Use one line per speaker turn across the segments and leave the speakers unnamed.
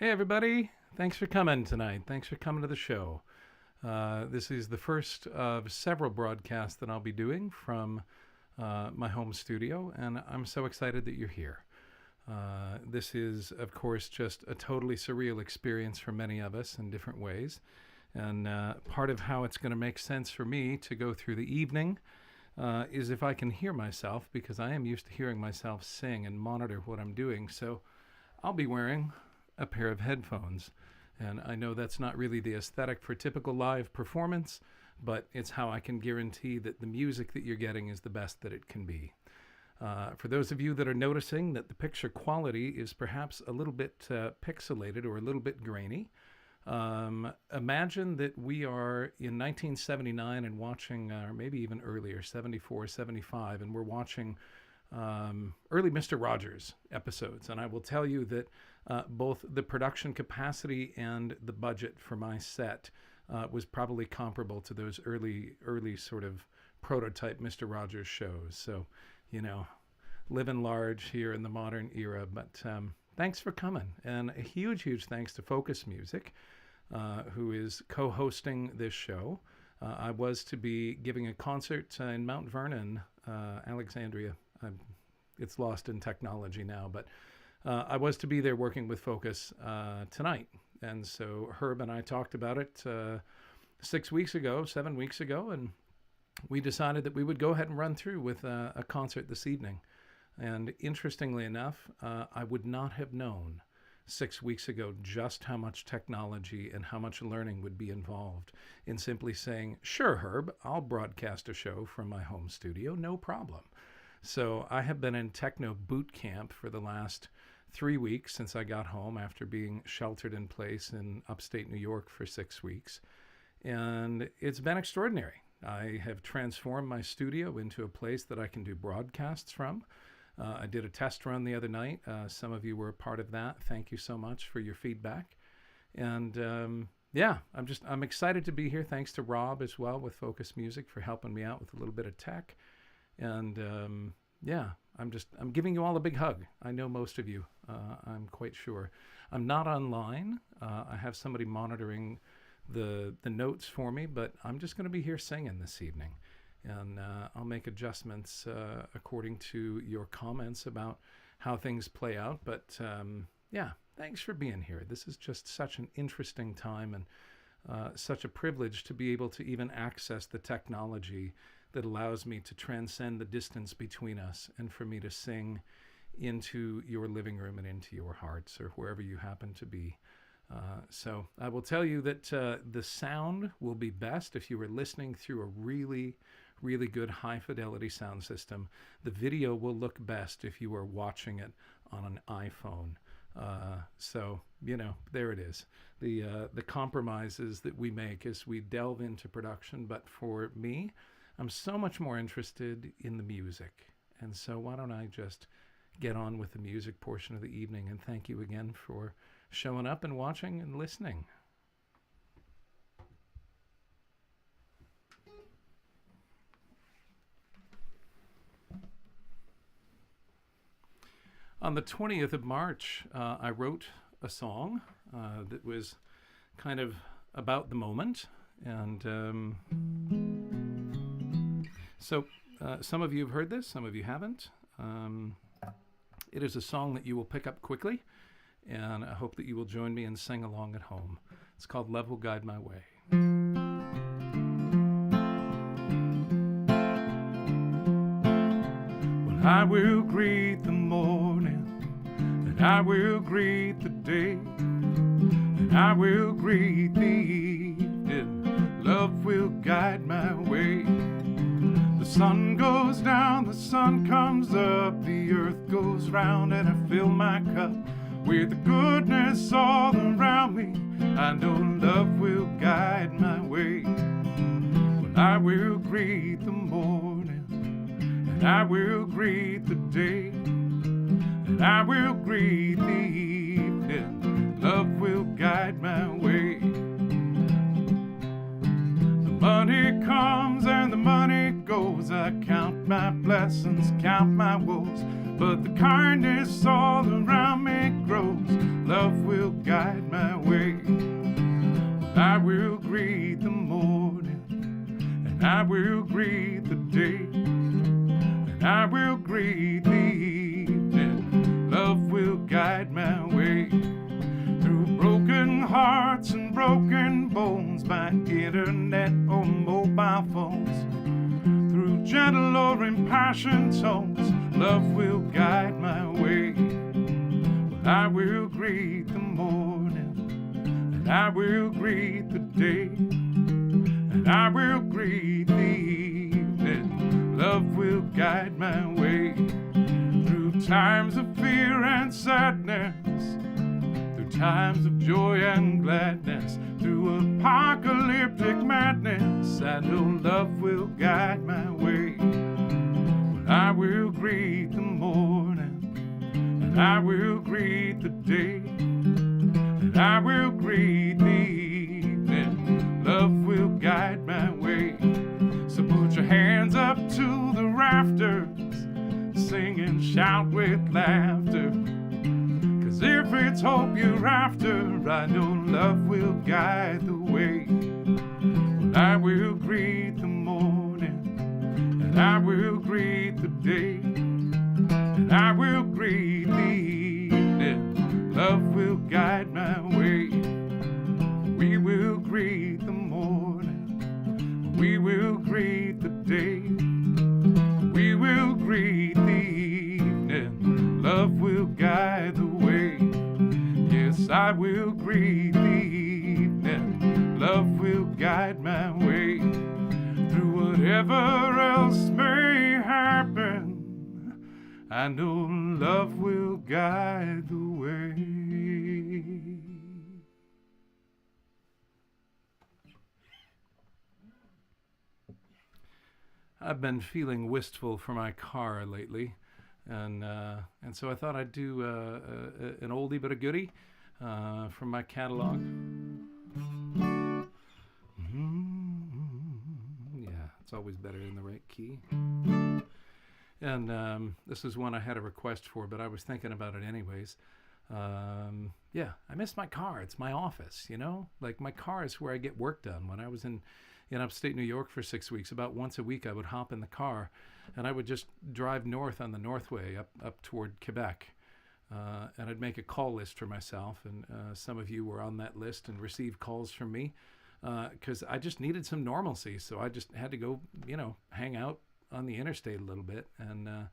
Hey, everybody. Thanks for coming tonight. Thanks for coming to the show. This is the first of several broadcasts that I'll be doing from my home studio, and I'm so excited that you're here. This is, of course, just a totally surreal experience for many of us in different ways. And part of how it's going to make sense for me to go through the evening is if I can hear myself, because I am used to hearing myself sing and monitor what I'm doing. So I'll be wearing a pair of headphones. And I know that's not really the aesthetic for typical live performance, but it's how I can guarantee that the music that you're getting is the best that it can be. For those of you that are noticing that the picture quality is perhaps a little bit pixelated or a little bit grainy, imagine that we are in 1979 and watching, or maybe even earlier, 74, 75, and we're watching early Mr. Rogers episodes. And I will tell you that both the production capacity and the budget for my set was probably comparable to those early sort of prototype Mr. Rogers shows. So, you know, living large here in the modern era. But thanks for coming. And a huge thanks to FocusMusic, who is co-hosting this show. I was to be giving a concert in Mount Vernon, Alexandria. It's lost in technology now, but I was to be there working with Focus tonight. And so Herb and I talked about it 7 weeks ago, and we decided that we would go ahead and run through with a concert this evening. And interestingly enough, I would not have known 6 weeks ago just how much technology and how much learning would be involved in simply saying, sure, Herb, I'll broadcast a show from my home studio, no problem. So I have been in techno boot camp for the last 3 weeks since I got home after being sheltered in place in upstate New York for 6 weeks. And it's been extraordinary. I have transformed my studio into a place that I can do broadcasts from. I did a test run the other night. Some of you were a part of that. Thank you so much for your feedback. And yeah, I'm excited to be here. Thanks to Rob as well with FocusMusic for helping me out with a little bit of tech. And yeah, I'm giving you all a big hug. I know most of you, I'm quite sure. I'm not online. I have somebody monitoring the notes for me, but I'm just going to be here singing this evening. And I'll make adjustments according to your comments about how things play out. But yeah, thanks for being here. This is just such an interesting time and such a privilege to be able to even access the technology that allows me to transcend the distance between us and for me to sing into your living room and into your hearts or wherever you happen to be. So I will tell you that the sound will be best if you are listening through a really good high fidelity sound system. The video will look best if you are watching it on an iPhone. So, you know, there it is. The compromises that we make as we delve into production. But for me, I'm so much more interested in the music. And so why don't I just get on with the music portion of the evening, and thank you again for showing up and watching and listening. On the 20th of March, I wrote a song that was kind of about the moment. And so some of you have heard this, some of you haven't. It is a song that you will pick up quickly, and I hope that you will join me and sing along at home. It's called Love Will Guide My Way. Well, I will greet the morning, and I will greet the day, and I will greet the evening. Love will guide my way. The sun goes down, the sun comes up, the earth goes round, and I fill my cup with the goodness all around me. I know love will guide my way. Well, I will greet the morning, and I will greet the day, and I will greet the evening. Love will guide my way. Money comes and the money goes. I count my blessings, count my woes, but the kindness all around me grows. Love will guide my way. I will greet the morning, and I will greet the day, and I will greet the evening. Love will guide my way through broken hearts and broken bones by internet or mobile phones, through gentle or impassioned tones. Love will guide my way. I will greet the morning, and I will greet the day, and I will greet the evening. Love will guide my way through times of fear and sadness, through times of joy and gladness, through apocalyptic madness. I know love will guide my way. I will greet the morning, and I will greet the day, and I will greet the evening. Love will guide my way. So put your hands up to the rafters, sing and shout with laughter. 'Cause if it's hope you're after, I know love will guide the way. Well, I will greet the morning, and I will greet the day, and I will greet the evening. Love will guide my way. We will greet the morning, we will greet the day, we will greet the evening. Love will guide the way. Yes, I will greet the evening. Love will guide my way through whatever else may happen. I know love will guide the way. I've been feeling wistful for my car lately, and so I thought I'd do an oldie but a goodie from my catalog. Yeah, it's always better in the right key. And this is one I had a request for, but I was thinking about it anyways. Yeah, I miss my car. It's my office, you know? Like, my car is where I get work done. When I was in upstate New York for 6 weeks, about once a week I would hop in the car, and I would just drive north on the Northway up toward Quebec. And I'd make a call list for myself, and some of you were on that list and received calls from me because I just needed some normalcy. So I just had to go, hang out on the interstate a little bit, and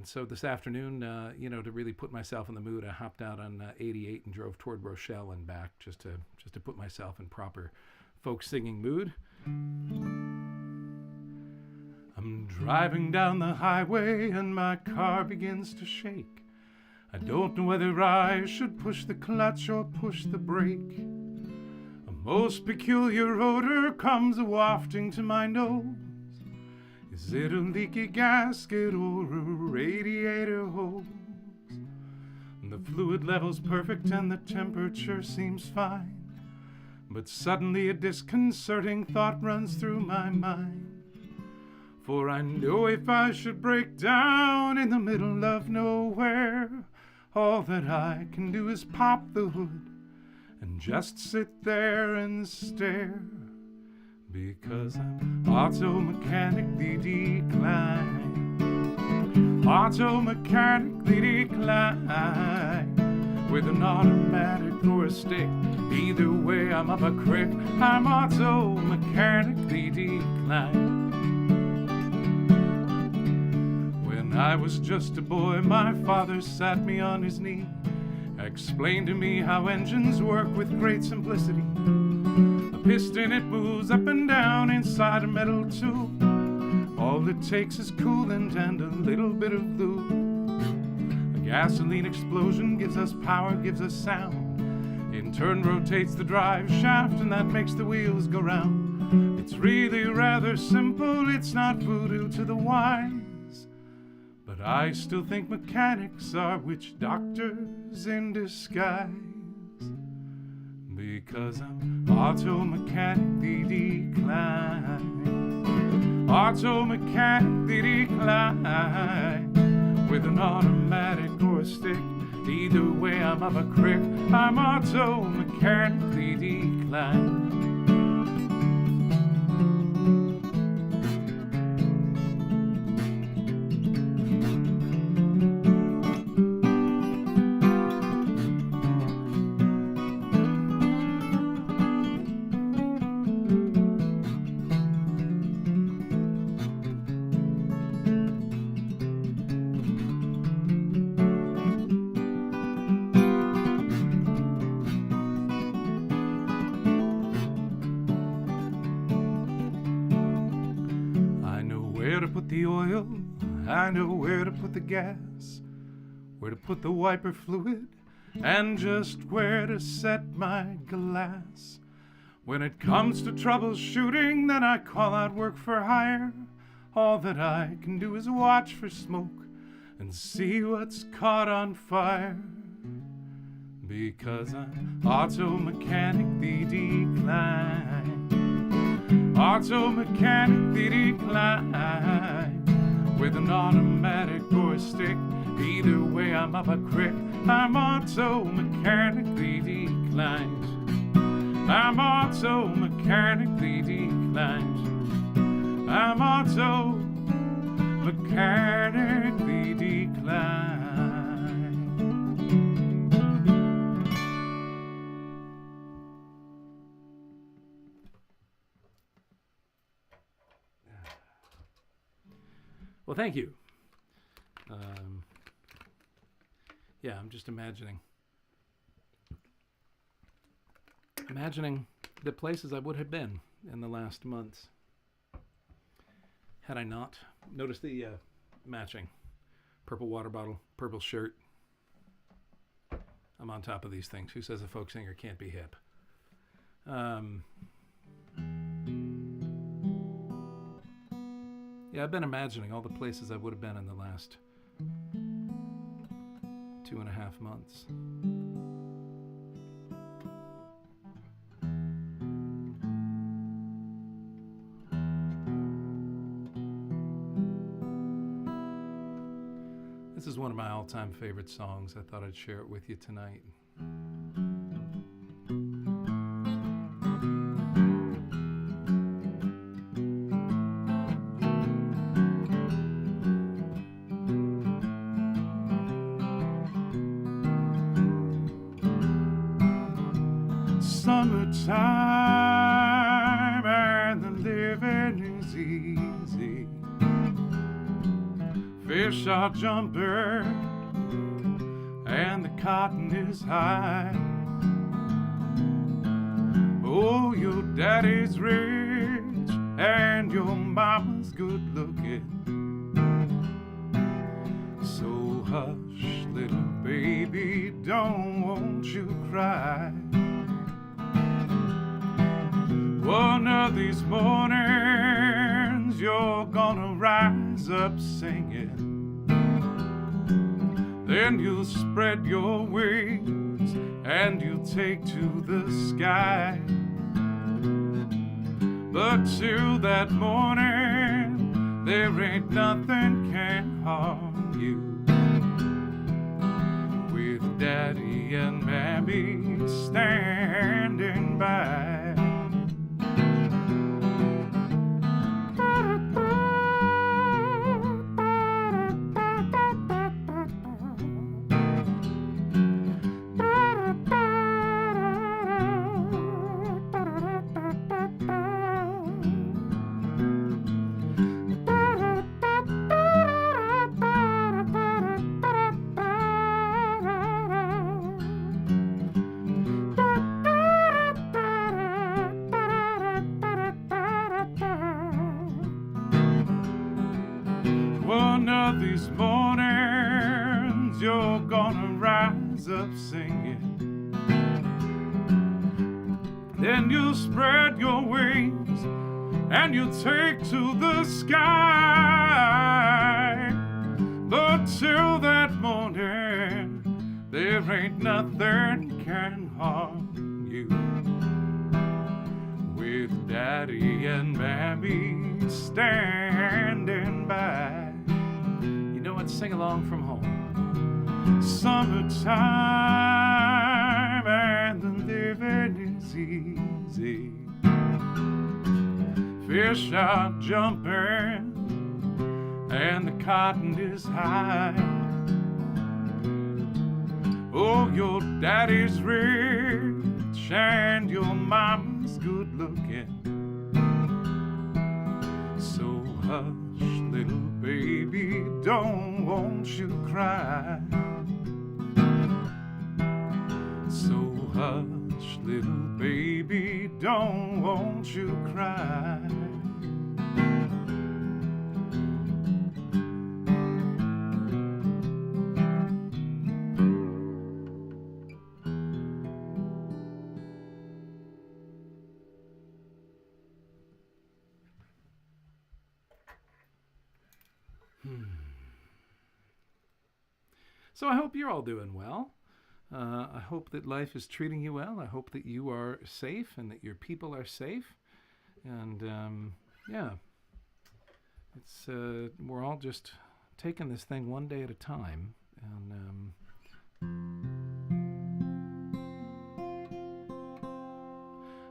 so this afternoon, to really put myself in the mood, I hopped out on 88 and drove toward Rochelle and back just to put myself in proper folk singing mood. I'm driving down the highway and my car begins to shake. I don't know whether I should push the clutch or push the brake. A most peculiar odor comes wafting to my nose. Is it a leaky gasket or a radiator hose? The fluid level's perfect and the temperature seems fine. But suddenly a disconcerting thought runs through my mind. For I know if I should break down in the middle of nowhere, all that I can do is pop the hood and just sit there and stare. Because I'm auto-mechanically declined, auto-mechanically declined, with an automatic or a stick. Either way, I'm up a creek. I'm auto-mechanically declined. When I was just a boy, my father sat me on his knee, explained to me how engines work with great simplicity. A piston, it moves up and down inside a metal tube. All it takes is coolant and a little bit of lube. A gasoline explosion gives us power, gives us sound. In turn rotates the drive shaft, and that makes the wheels go round. It's really rather simple, it's not voodoo to the wise. But I still think mechanics are witch doctors in disguise. Because I'm auto-mechanically declined, auto-mechanically declined, with an automatic or a stick. Either way, I'm up a creek, I'm auto mechanically declined. Where to put the oil, I know where to put the gas, where to put the wiper fluid, and just where to set my glass. When it comes to troubleshooting, then I call out work for hire. All that I can do is watch for smoke and see what's caught on fire. Because I'm auto-mechanically declined. Auto-mechanically declined. With an automatic or a stick, either way I'm up a creek. I'm auto-mechanically declined. I'm auto-mechanically declined. I'm auto-mechanically declined. Well, thank you. Yeah, I'm just imagining the places I would have been in the last months had I not noticed the matching purple water bottle, purple shirt. I'm on top of these things. Who says a folk singer can't be hip? Yeah, I've been imagining all the places I would have been in the last 2.5 months. This is one of my all-time favorite songs. I thought I'd share it with you tonight. Summertime and the living is easy. Fish are jumping and the cotton is high. Oh, your daddy's rich and your mama's good looking. So hush, little baby, won't you cry. One of these mornings you're gonna rise up singing. Then you'll spread your wings and you'll take to the sky. But till that morning, there ain't nothing can harm you. With Daddy and Mammy standing by. One of these mornings you're gonna rise up singing. Then you'll spread your wings and you'll take to the sky. But till that morning, there ain't nothing can harm you. With Daddy and Mammy standing by. You know what? Sing along from home. summertime and the living is easy. Fish are jumping and the cotton is high. Oh, your daddy's rich and your mama's good looking. So hush, little baby, don't want you cry. So hush, little baby, don't want you cry. So I hope you're all doing well. I hope that life is treating you well. I hope that you are safe and that your people are safe. And yeah, it's we're all just taking this thing one day at a time. And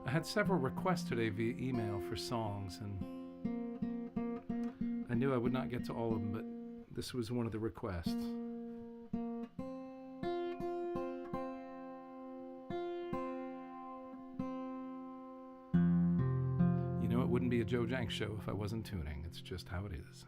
I had several requests today via email for songs, and I knew I would not get to all of them, but this was one of the requests. It wouldn't be a Joe Jencks show if I wasn't tuning. It's just how it is.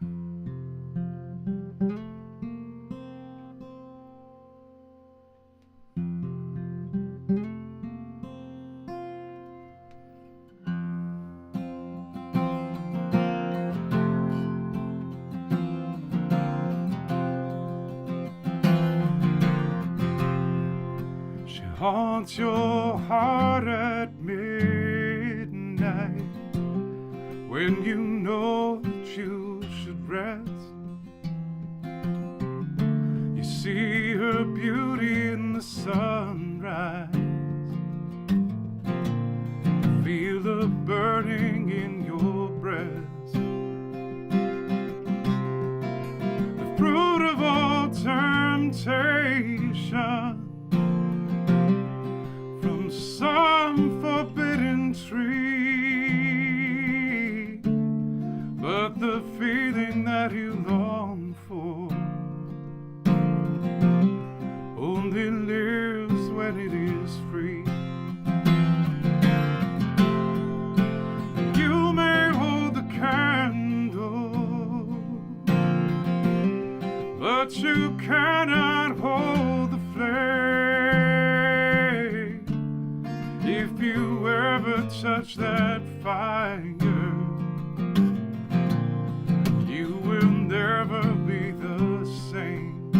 She haunts your heart at midnight, when you know that you should rest. You see her beauty in the sunrise, feel the burning in your breast. The fruit of all temptation from some forbidden tree, but the feeling that you long for only lives when it is free. You may hold the candle, but you cannot hold the flame. If you ever touch that fire, you will never be the same.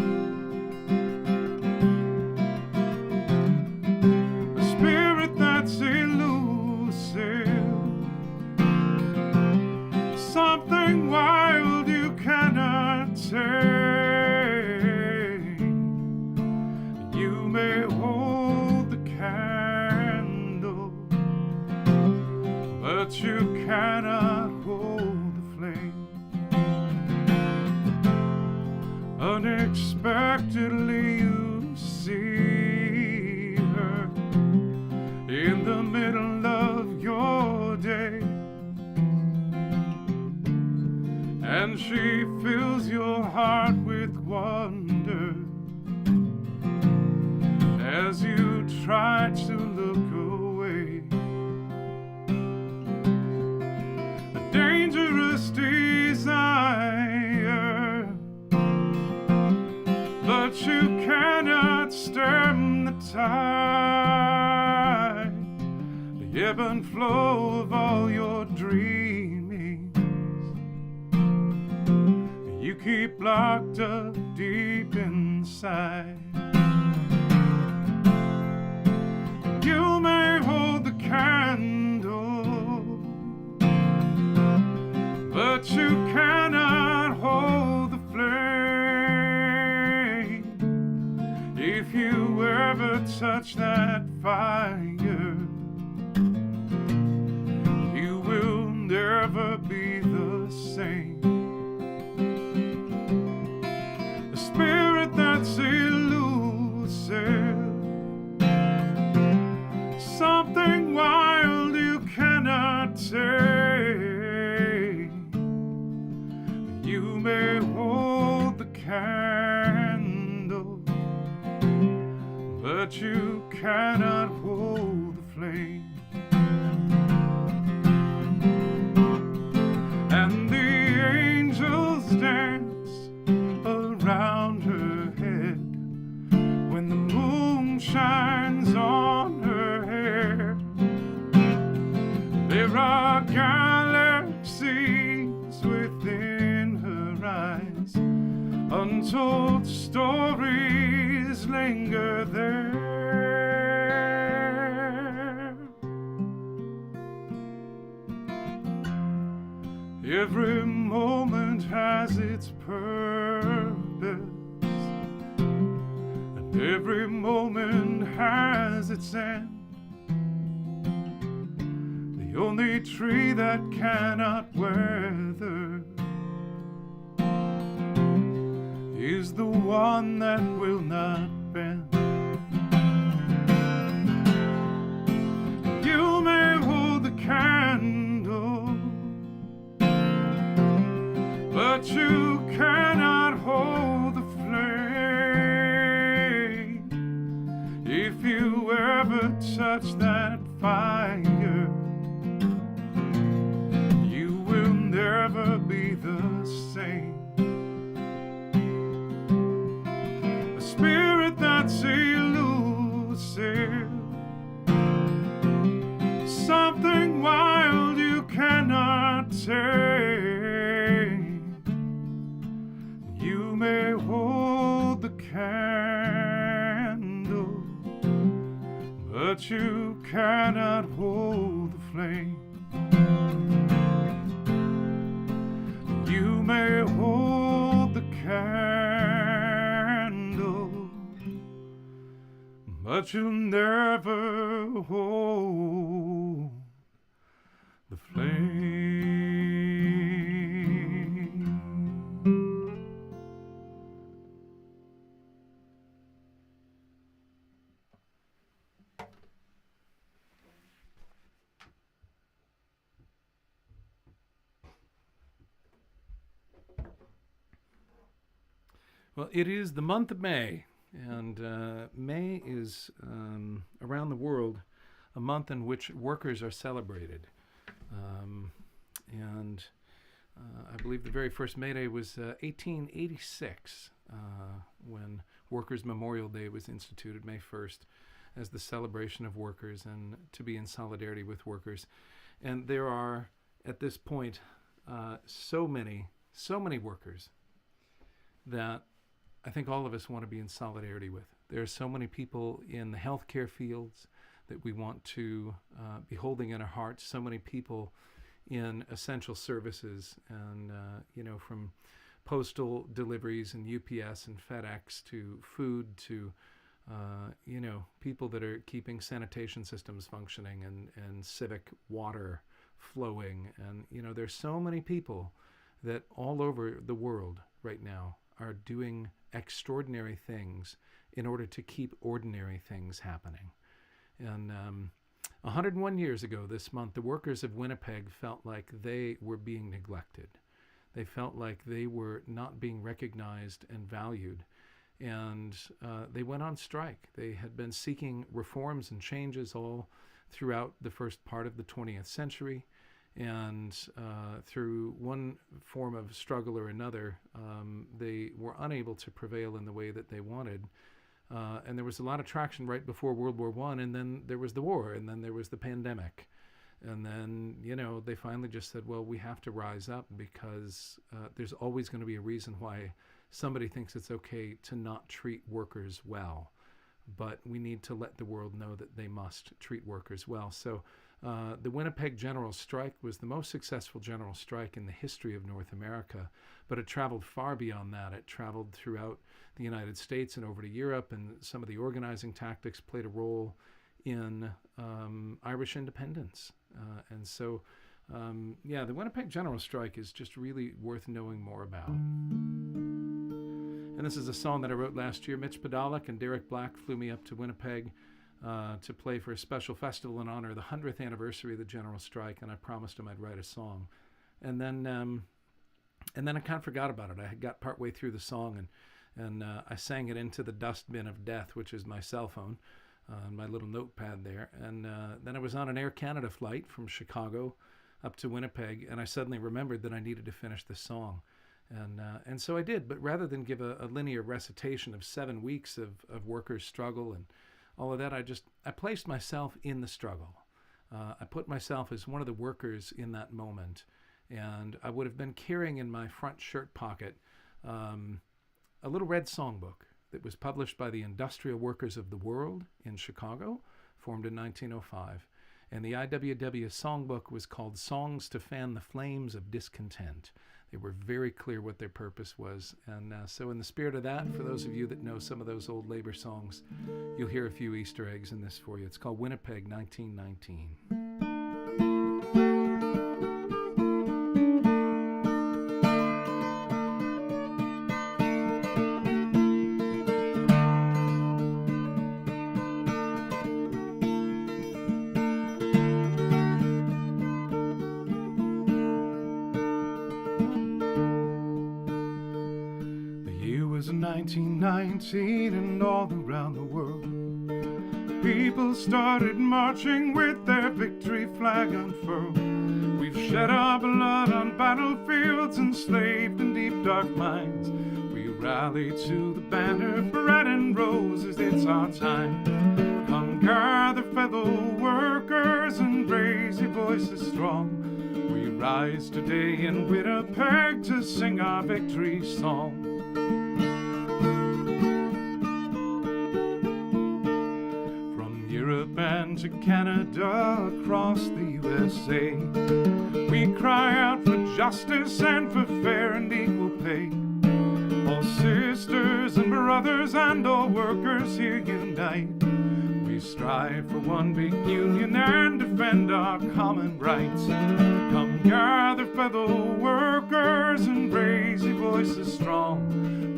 A spirit that's elusive, something wild you cannot tame. You may hold the candle, but you cannot hold the flame. Unexpectedly you see her in the middle of your day, and she fills your heart with wonder as you try to look away. A dangerous desire, but you cannot stem the tide, the ebb and flow of all your dreamings. You keep locked up deep inside. You may hold the candle, but you cannot hold the flame. If you ever touch that fire, you will never be the same. A spirit that's elusive, Something wild you cannot say. You may hold the candle, but you cannot hold the flame. And the angels dance around her head when the moon shines on her hair. There are galaxies within her eyes, untold stories linger there. Every moment has its purpose, and every moment has its end. The only tree that cannot weather is the one that will not bend. You may hold the candle, but you cannot hold the flame. If you ever touch that fire, you will never be the same. A spirit that's elusive, something wild you cannot tame. You may hold the candle, but you cannot hold the flame. You may hold the candle, but you'll never hold the flame. Well, it is the month of May, and May is, around the world, a month in which workers are celebrated. And I believe the very first May Day was 1886, when Workers' Memorial Day was instituted, May 1st, as the celebration of workers and to be in solidarity with workers. And there are, at this point, so many workers that I think all of us want to be in solidarity with. There are so many people in the healthcare fields that we want to be holding in our hearts, so many people in essential services, and from postal deliveries and UPS and FedEx to food to people that are keeping sanitation systems functioning and civic water flowing. And there's so many people that all over the world right now are doing extraordinary things in order to keep ordinary things happening. And 101 years ago this month, the workers of Winnipeg felt like they were being neglected. They felt like they were not being recognized and valued. And they went on strike. They had been seeking reforms and changes all throughout the first part of the 20th century. And through one form of struggle or another, they were unable to prevail in the way that they wanted. And there was a lot of traction right before World War I, and then there was the war, and then there was the pandemic. And then, they finally just said, well, we have to rise up, because there's always going to be a reason why somebody thinks it's okay to not treat workers well. But we need to let the world know that they must treat workers well. So the Winnipeg General Strike was the most successful general strike in the history of North America, but it traveled far beyond that. It traveled throughout the United States and over to Europe, and some of the organizing tactics played a role in Irish independence. And so, the Winnipeg General Strike is just really worth knowing more about. And this is a song that I wrote last year. Mitch Podolak and Derek Black flew me up to Winnipeg to play for a special festival in honor of the 100th anniversary of the general strike, and I promised him I'd write a song. And then I kind of forgot about it. I had got partway through the song, and I sang it into the dustbin of death, which is my cell phone, my little notepad there. And then I was on an Air Canada flight from Chicago up to Winnipeg, and I suddenly remembered that I needed to finish the song. And so I did, but rather than give a linear recitation of 7 weeks of workers' struggle and all of that, I placed myself in the struggle. I put myself as one of the workers in that moment, and I would have been carrying in my front shirt pocket a little red songbook that was published by the Industrial Workers of the World in Chicago, formed in 1905. And the IWW songbook was called Songs to Fan the Flames of Discontent. They were very clear what their purpose was. And so in the spirit of that, for those of you that know some of those old labor songs, you'll hear a few Easter eggs in this for you. It's called Winnipeg 1919. Was 1919 and all around the world people started marching with their victory flag unfurled. We've shed our blood on battlefields, enslaved in deep dark mines. We rally to the banner of red and roses, it's our time. Come gather fellow workers and raise your voices strong. We rise today in Winnipeg to sing our victory song. Europe and to Canada, across the USA, we cry out for justice and for fair and equal pay. All sisters and brothers and all workers here unite. We strive for one big union and defend our common rights. Come gather fellow workers and raise your voices strong.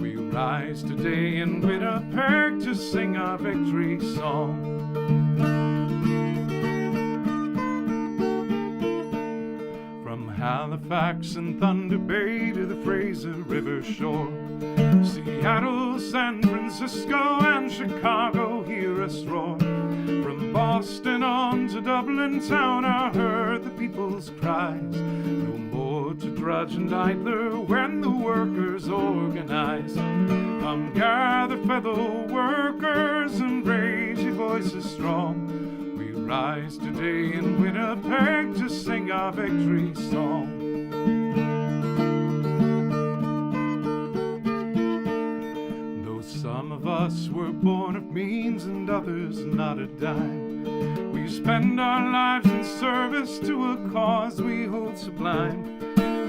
We rise today in Winnipeg to sing our victory song. From Halifax and Thunder Bay to the Fraser River shore, Seattle, San Francisco and Chicago hear us roar. From Boston on to Dublin town are heard the people's cries. No more to drudge and idler when the workers organize. Come gather fellow workers and raise your voices strong. We rise today in Winnipeg to sing our victory song. Though some of us were born of means and others not a dime, we spend our lives in service to a cause we hold sublime.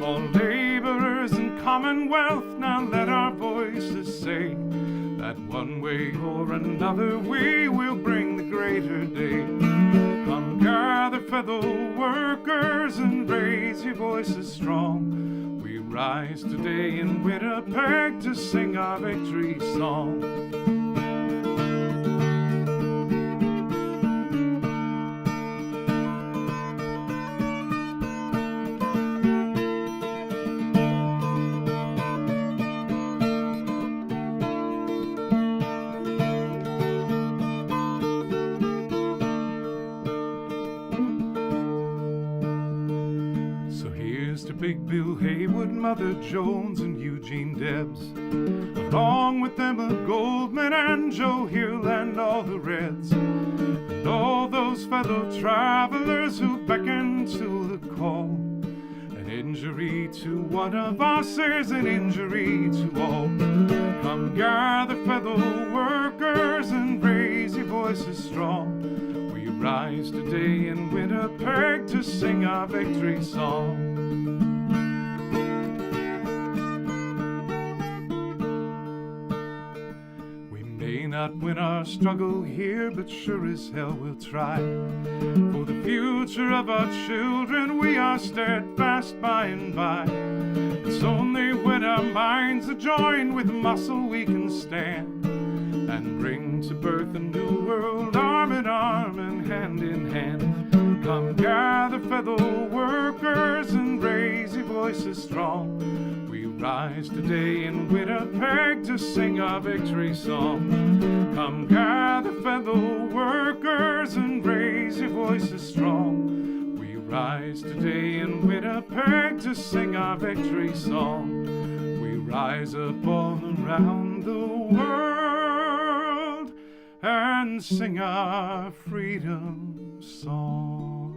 All laborers in commonwealth, now let our voices say that one way or another we will bring the greater day. Come gather fellow workers and raise your voices strong. We rise today in Winnipeg to sing our victory song. To Big Bill Haywood, Mother Jones, and Eugene Debs, along with Emma Goldman and Joe Hill and all the Reds, and all those fellow travelers who beckon to the call. An injury to one of us is an injury to all. Come gather fellow workers and raise your voices strong. We rise today in Winnipeg to sing our victory song. Not win our struggle here, but sure as hell we'll try. For the future of our children we are steadfast by and by. It's only when our minds are joined with muscle we can stand and bring to birth a new world army in arm and hand in hand. Come gather, fellow workers, and raise your voices strong. We rise today in Winnipeg to sing our victory song. Come gather, fellow workers, and raise your voices strong. We rise today in Winnipeg to sing our victory song. We rise up all around the world and sing our freedom song.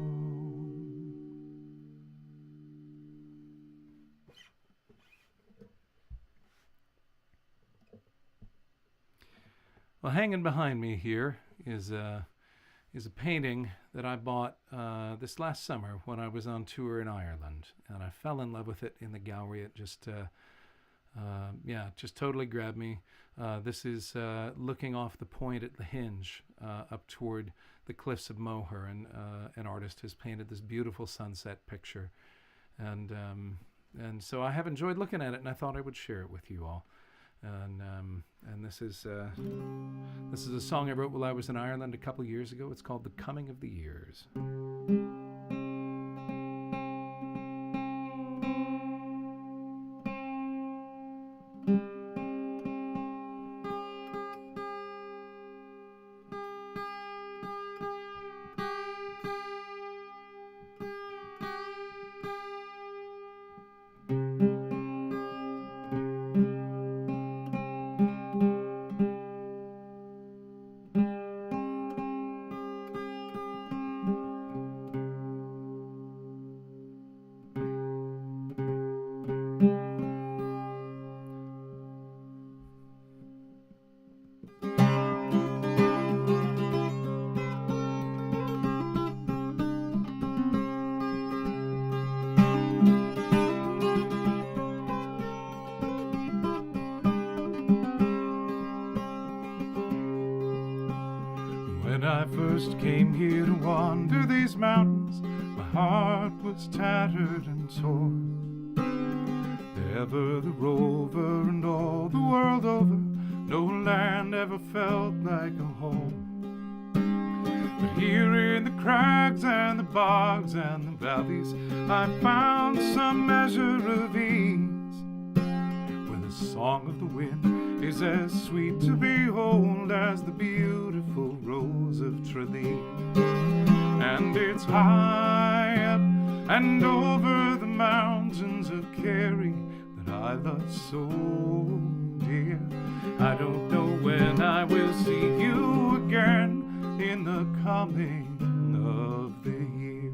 Well, hanging behind me here is a painting that I bought this last summer when I was on tour in Ireland, and I fell in love with it in the gallery. It just totally grabbed me. This is looking off the point at the hinge up toward the cliffs of Moher, and an artist has painted this beautiful sunset picture, and so I have enjoyed looking at it, and I thought I would share it with you all. And this is a song I wrote while I was in Ireland a couple years ago. It's called "The Coming of the Years." When I first came here to wander these mountains, my heart was tattered and torn. Ever the rover and all the world over, no land ever felt like a home. But here in the crags and the bogs and the valleys, I found some measure of ease, where the song of the wind is as sweet to behold as the beautiful rose of Tralee. And it's high up and over the mountains of Kerry that I love so dear. I don't know when I will see you again in the coming of the years.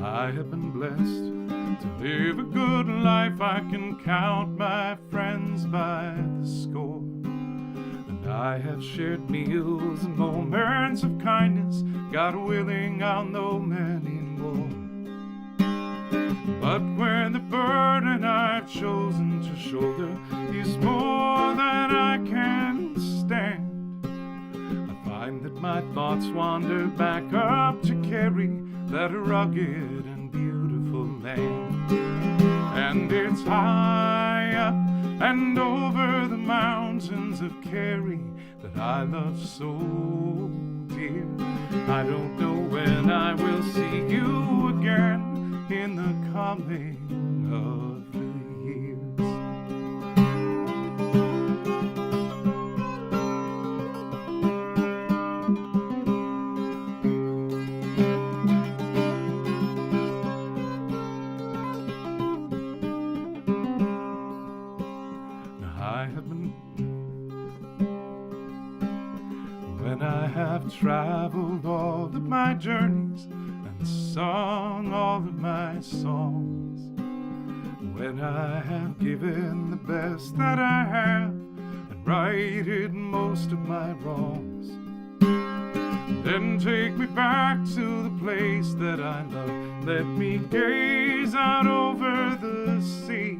I have been blessed to live a good life. I can count my friends by the score, and I have shared meals and moments of kindness. God willing, I'll know many more. But when the burden I've chosen to shoulder is more than I can stand, I find that my thoughts wander back up to Kerry, that rugged and beautiful land. And it's high up and over the mountains of Kerry that I love so dear. I don't know when I will see you again in the coming of the years. When I have traveled all of my journeys and sung all of my songs, when I have given the best that I have and righted most of my wrongs, then take me back to the place that I love. Let me gaze out over the sea.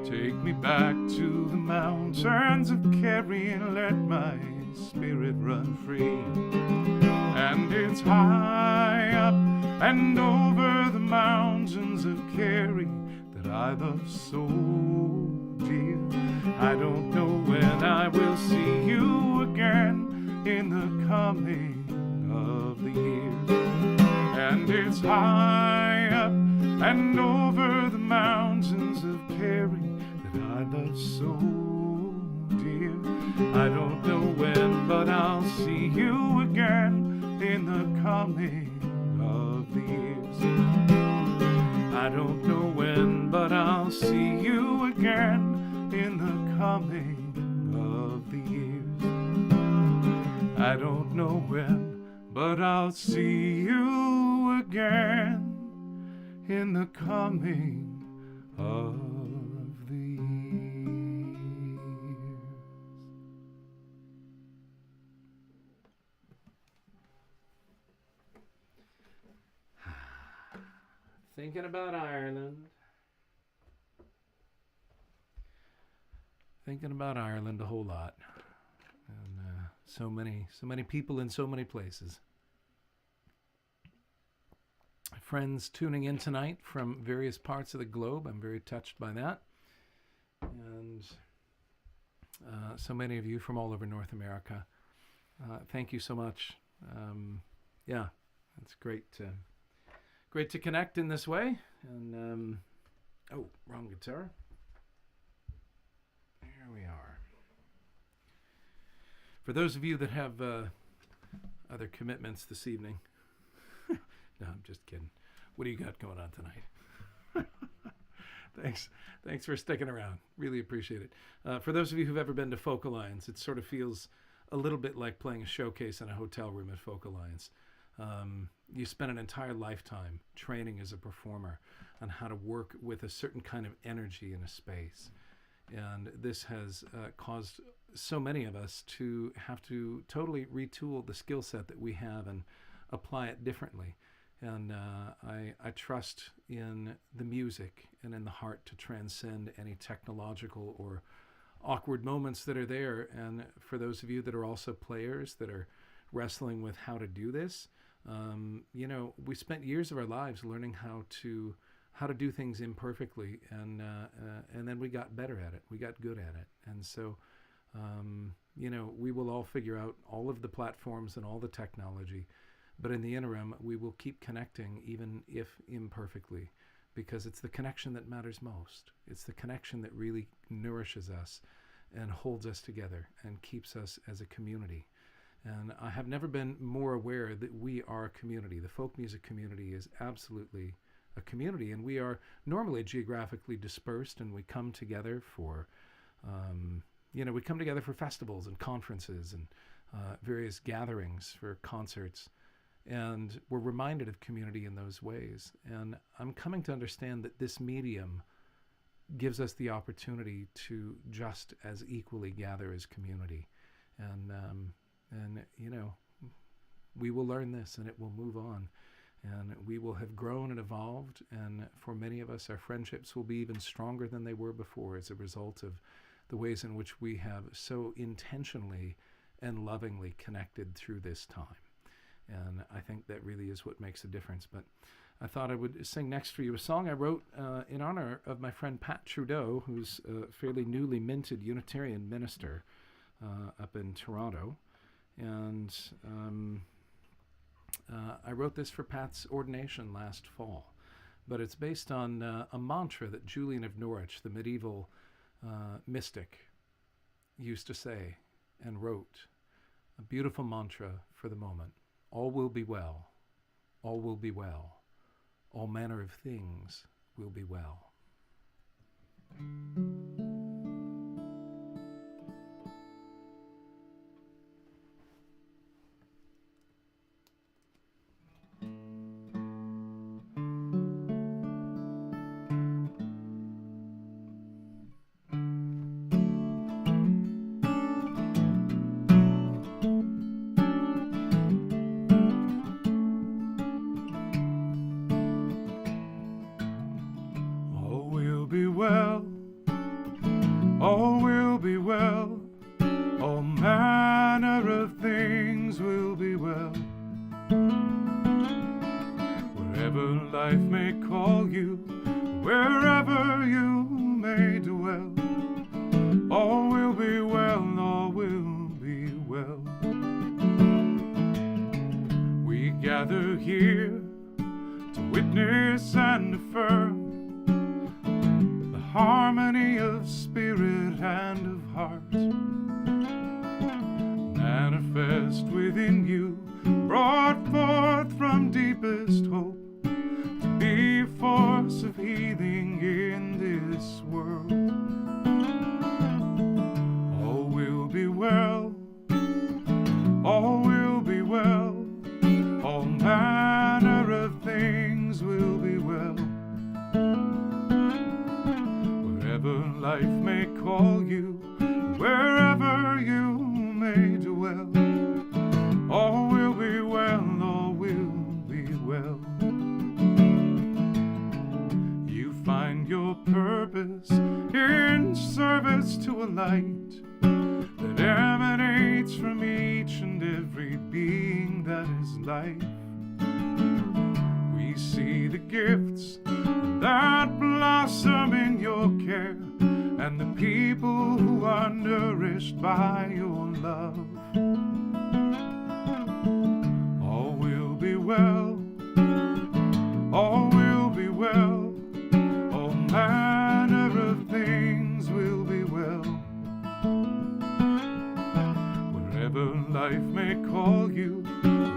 Take me back to the mountains of Kerry and let my spirit run free. And it's high up and over the mountains of Kerry I love so dear. I don't know when I will see you again in the coming of the years. And it's high up and over the mountains of Kerry that I love so dear. I don't know when, but I'll see you again in the coming of the years. I don't know when, but I'll see you again in the coming of the years. I don't know when, but I'll see you again in the coming of the years. Thinking about Ireland. Thinking about Ireland a whole lot. And so many people in so many places. Friends tuning in tonight from various parts of the globe. I'm very touched by that. And so many of you from all over North America. Thank you so much. Yeah, it's great to connect in this way. And oh, wrong guitar. Here we are. For those of you that have other commitments this evening, no, I'm just kidding. What do you got going on tonight? Thanks for sticking around. Really appreciate it. For those of you who've ever been to Folk Alliance, it sort of feels a little bit like playing a showcase in a hotel room at Folk Alliance. You spend an entire lifetime training as a performer on how to work with a certain kind of energy in a space. And this has caused so many of us to have to totally retool the skill set that we have and apply it differently. And I trust in the music and in the heart to transcend any technological or awkward moments that are there. And for those of you that are also players that are wrestling with how to do this, we spent years of our lives learning how to do things imperfectly, and then we got better at it. We got good at it. And so, we will all figure out all of the platforms and all the technology. But in the interim, we will keep connecting, even if imperfectly, because it's the connection that matters most. It's the connection that really nourishes us and holds us together and keeps us as a community. And I have never been more aware that we are a community. The folk music community is absolutely a community, and we are normally geographically dispersed, and we come together for, festivals and conferences and various gatherings for concerts. And we're reminded of community in those ways. And I'm coming to understand that this medium gives us the opportunity to just as equally gather as community. And we will learn this, and it will move on. And we will have grown and evolved. And for many of us, our friendships will be even stronger than they were before as a result of the ways in which we have so intentionally and lovingly connected through this time. And I think that really is what makes a difference. But I thought I would sing next for you a song I wrote in honor of my friend Pat Trudeau, who's a fairly newly minted Unitarian minister up in Toronto. And I wrote this for Pat's ordination last fall. But it's based on a mantra that Julian of Norwich, the medieval mystic, used to say and wrote. A beautiful mantra for the moment. All will be well. All will be well. All manner of things will be well. All will be well, all manner of things will be well. Wherever life may call you,
wherever you may dwell. All will be well, all will be well. We gather here to witness and affirm the harmony of spirit and of heart, manifest within you, brought forth from deepest hope, to be a force of healing in this world. All will be well, all will be well, all manner of things will be well. Wherever life may call you, wherever you may dwell, all will be well, all will be well. You find your purpose in service to a light that emanates from each and every being that is life. We see the gifts that blossom in your care, and the people who are nourished by your love. All will be well, all will be well, all manner of things will be well. Wherever life may call you,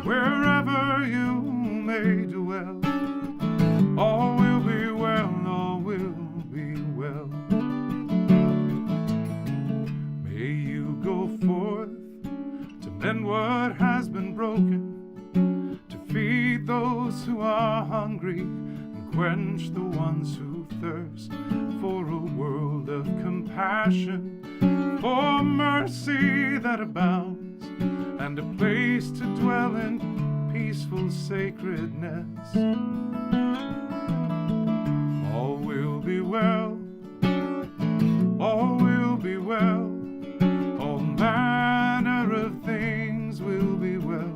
wherever you may dwell, all will be well, all will be well. May you go forth to mend what has been broken, to feed those who are hungry and quench the ones who thirst, for a world of compassion, for mercy that abounds, and a place to dwell in peaceful sacredness. All will be well, all will be well, all manner of things will be well.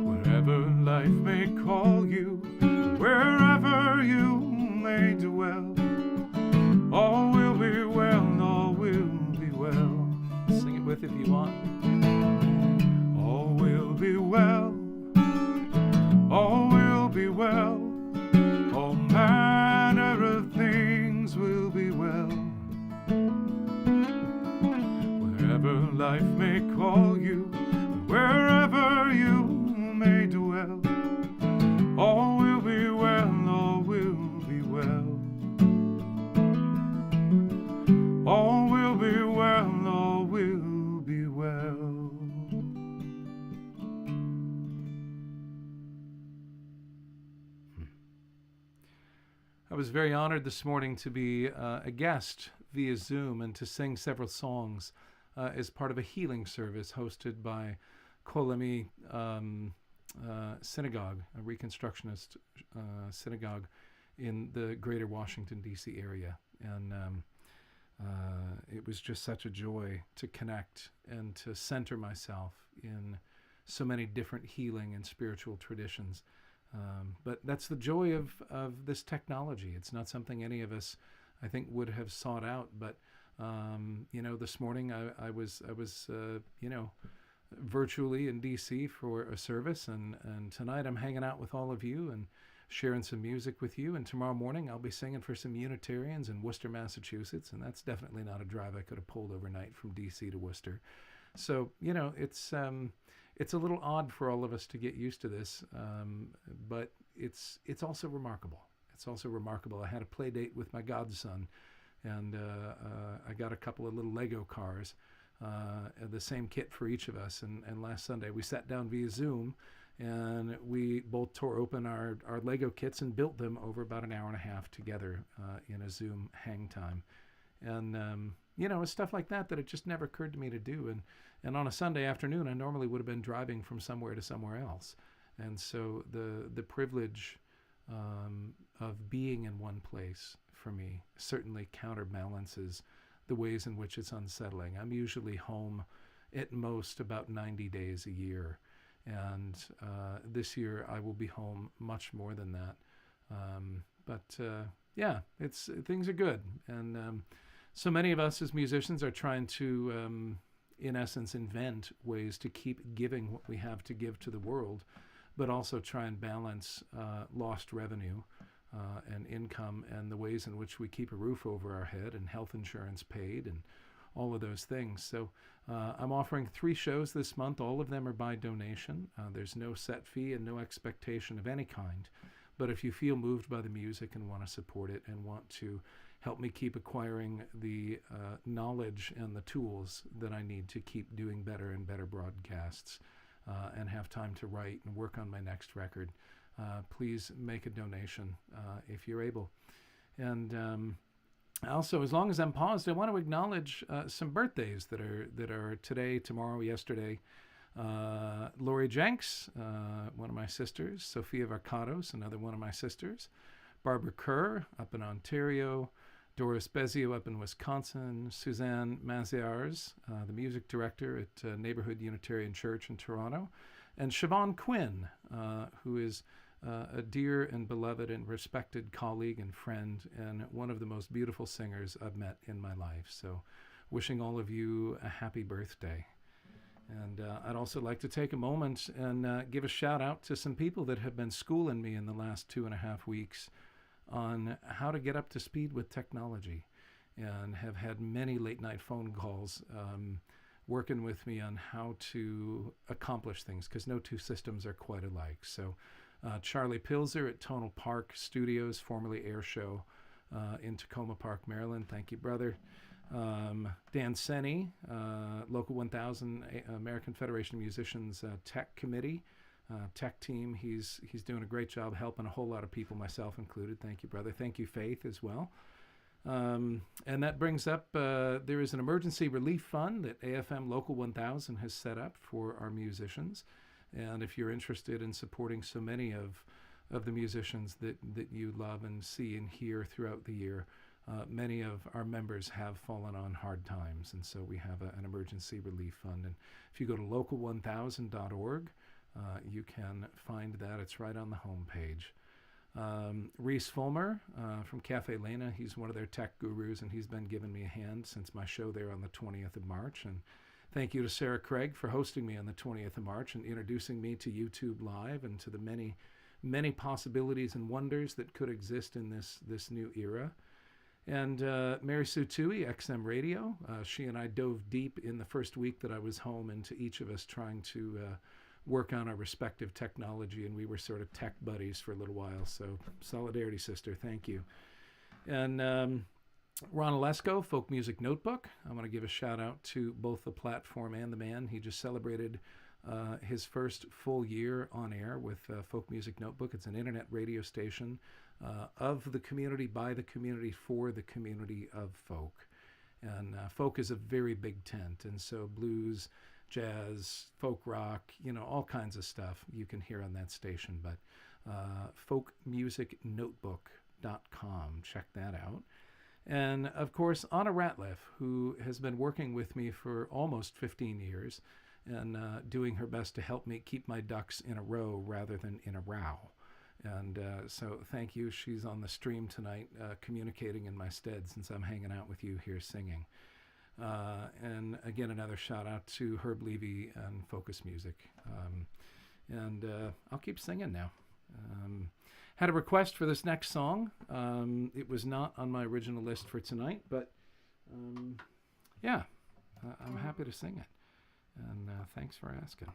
Wherever life may call you, wherever you may dwell, all will be well, all will be well.
Sing it with if you want.
All will be well, all will be well, all manner of things will be well. Wherever life may call you, wherever you may dwell, all will be well, all will be well. All will be well, all will be well.
I was very honored this morning to be a guest via Zoom and to sing several songs as part of a healing service hosted by Kolemi Synagogue, a Reconstructionist synagogue in the greater Washington, D.C. area. And it was just such a joy to connect and to center myself in so many different healing and spiritual traditions. But that's the joy of this technology. It's not something any of us, I think, would have sought out. But this morning I was virtually in D.C. for a service, and tonight I'm hanging out with all of you and sharing some music with you. And tomorrow morning I'll be singing for some Unitarians in Worcester, Massachusetts, and that's definitely not a drive I could have pulled overnight from D.C. to Worcester. So it's a little odd for all of us to get used to this, but it's also remarkable. It's also remarkable. I had a play date with my godson, and I got a couple of little Lego cars, the same kit for each of us. And last Sunday we sat down via Zoom, and we both tore open our Lego kits and built them over about an hour and a half together in a Zoom hang time. And it's stuff like that it just never occurred to me to do. And on a Sunday afternoon, I normally would have been driving from somewhere to somewhere else. And so the privilege of being in one place for me certainly counterbalances the ways in which it's unsettling. I'm usually home at most about 90 days a year. And this year I will be home much more than that. Yeah, it's things are good, and so many of us as musicians are trying to, in essence, invent ways to keep giving what we have to give to the world, but also try and balance lost revenue and income and the ways in which we keep a roof over our head and health insurance paid and all of those things. So I'm offering 3 shows this month. All of them are by donation. There's no set fee and no expectation of any kind. But if you feel moved by the music and want to support it and want to help me keep acquiring the knowledge and the tools that I need to keep doing better and better broadcasts and have time to write and work on my next record, please make a donation if you're able. And also, as long as I'm paused, I want to acknowledge some birthdays that are today, tomorrow, yesterday. Lori Jencks, one of my sisters. Sophia Varkatos, another one of my sisters. Barbara Kerr up in Ontario. Doris Bezio up in Wisconsin. Suzanne Maziars, the music director at Neighborhood Unitarian Church in Toronto. And Siobhan Quinn, who is a dear and beloved and respected colleague and friend, and one of the most beautiful singers I've met in my life. So wishing all of you a happy birthday. And I'd also like to take a moment and give a shout out to some people that have been schooling me in the last 2.5 weeks on how to get up to speed with technology, and have had many late night phone calls working with me on how to accomplish things, because no two systems are quite alike. So Charlie Pilzer at Tonal Park Studios, formerly Air Show, in Tacoma Park, Maryland. Thank you, brother. Dan Senni, Local 1000 American Federation of Musicians Tech Committee, tech team. He's doing a great job helping a whole lot of people, myself included. Thank you, brother. Thank you, Faith, as well. And that brings up, there is an emergency relief fund that AFM Local 1000 has set up for our musicians. And if you're interested in supporting so many of the musicians that you love and see and hear throughout the year, many of our members have fallen on hard times, and so we have an emergency relief fund. And if you go to local1000.org, you can find that. It's right on the homepage. Reese Fulmer from Cafe Lena, he's one of their tech gurus, and he's been giving me a hand since my show there on the 20th of March. And thank you to Sarah Craig for hosting me on the 20th of March and introducing me to YouTube Live and to the many, many possibilities and wonders that could exist in this new era. And Mary Sue Tui, XM Radio, she and I dove deep in the first week that I was home into each of us trying to work on our respective technology, and we were sort of tech buddies for a little while. So solidarity, sister, thank you. And Ron Olesko, Folk Music Notebook. I want to give a shout out to both the platform and the man. He just celebrated his first full year on air with Folk Music Notebook. It's an internet radio station of the community, by the community, for the community of folk. And folk is a very big tent, and so blues, jazz, folk rock, all kinds of stuff you can hear on that station. But folkmusicnotebook.com, check that out. And of course, Anna Ratliff, who has been working with me for almost 15 years and doing her best to help me keep my ducks in a row rather than in a row. And so thank you. She's on the stream tonight, communicating in my stead since I'm hanging out with you here singing. And again, another shout out to Herb Levy and FocusMusic. And I'll keep singing now. Had a request for this next song. It was not on my original list for tonight, but yeah, I'm happy to sing it. And thanks for asking.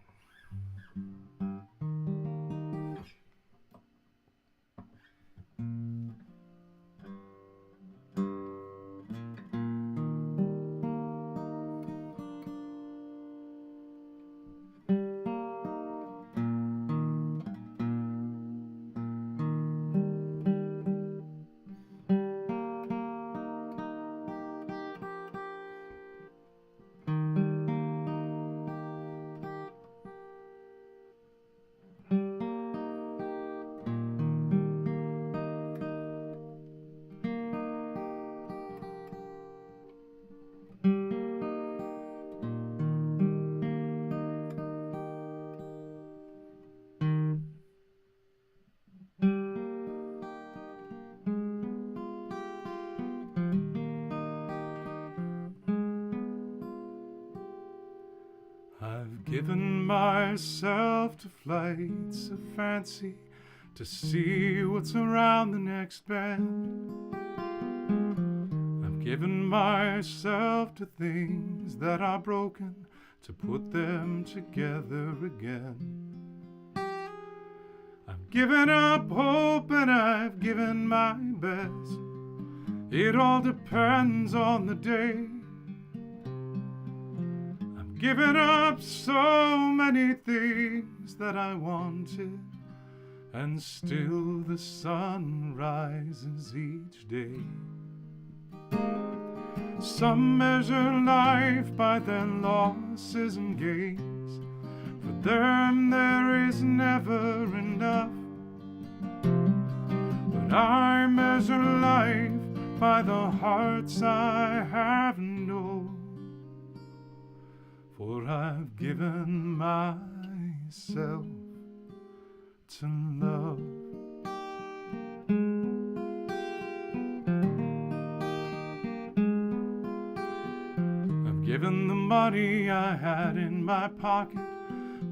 Given myself to flights of fancy to see what's around the next bend. I've given myself to things that are broken to put them together again. I've given up hope and I've given my best. It all depends on the day. I've given up so many things that I wanted, and still the sun rises each day. Some measure life by their losses and gains. For them there is never enough. But I measure life by the hearts I have known. For I've given myself to love. I've given the money I had in my pocket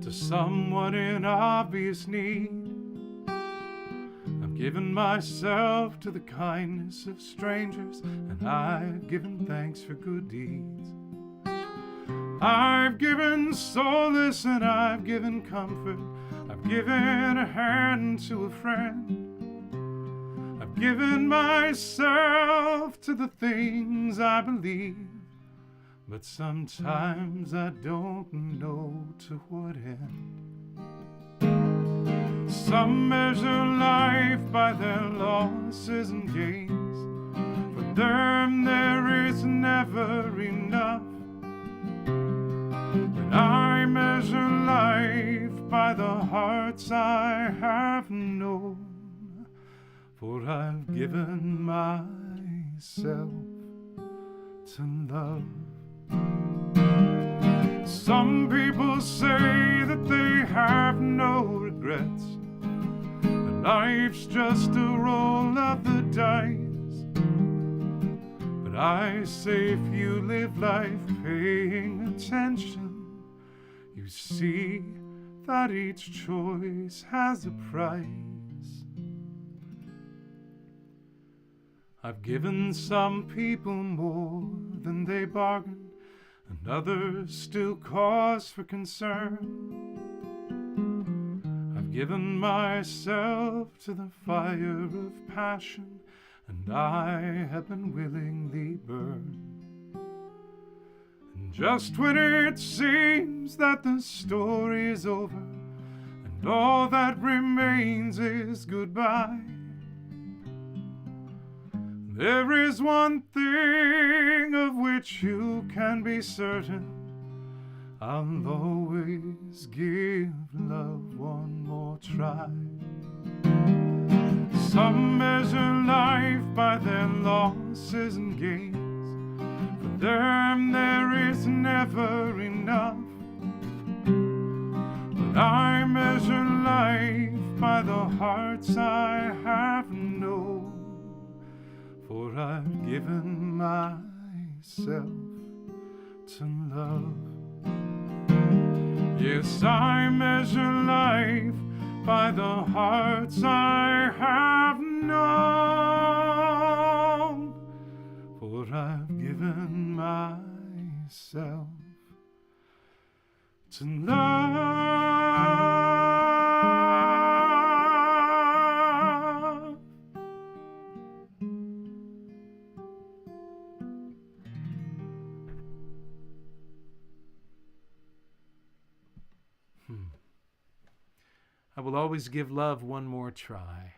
to someone in obvious need. I've given myself to the kindness of strangers, and I've given thanks for good deeds. I've given solace and I've given comfort. I've given a hand to a friend. I've given myself to the things I believe, but sometimes I don't know to what end. Some measure life by their losses and gains. For them there is never enough. But I measure life by the hearts I have known. For I've given myself to love. Some people say that they have no regrets, that life's just a roll of the dice. But I say if you live life paying attention, you see that each choice has a price. I've given some people more than they bargained, and others still cause for concern. I've given myself to the fire of passion, and I have been willingly burned. And just when it seems that the story is over, and all that remains is goodbye, there is one thing of which you can be certain: I'll always give love one more try. Some measure life by their losses and gains. For them there is never enough. But I measure life by the hearts I have known. For I've given myself to love. Yes, I measure life by the hearts I have known. For I've given myself to love.
I will always give love one more try.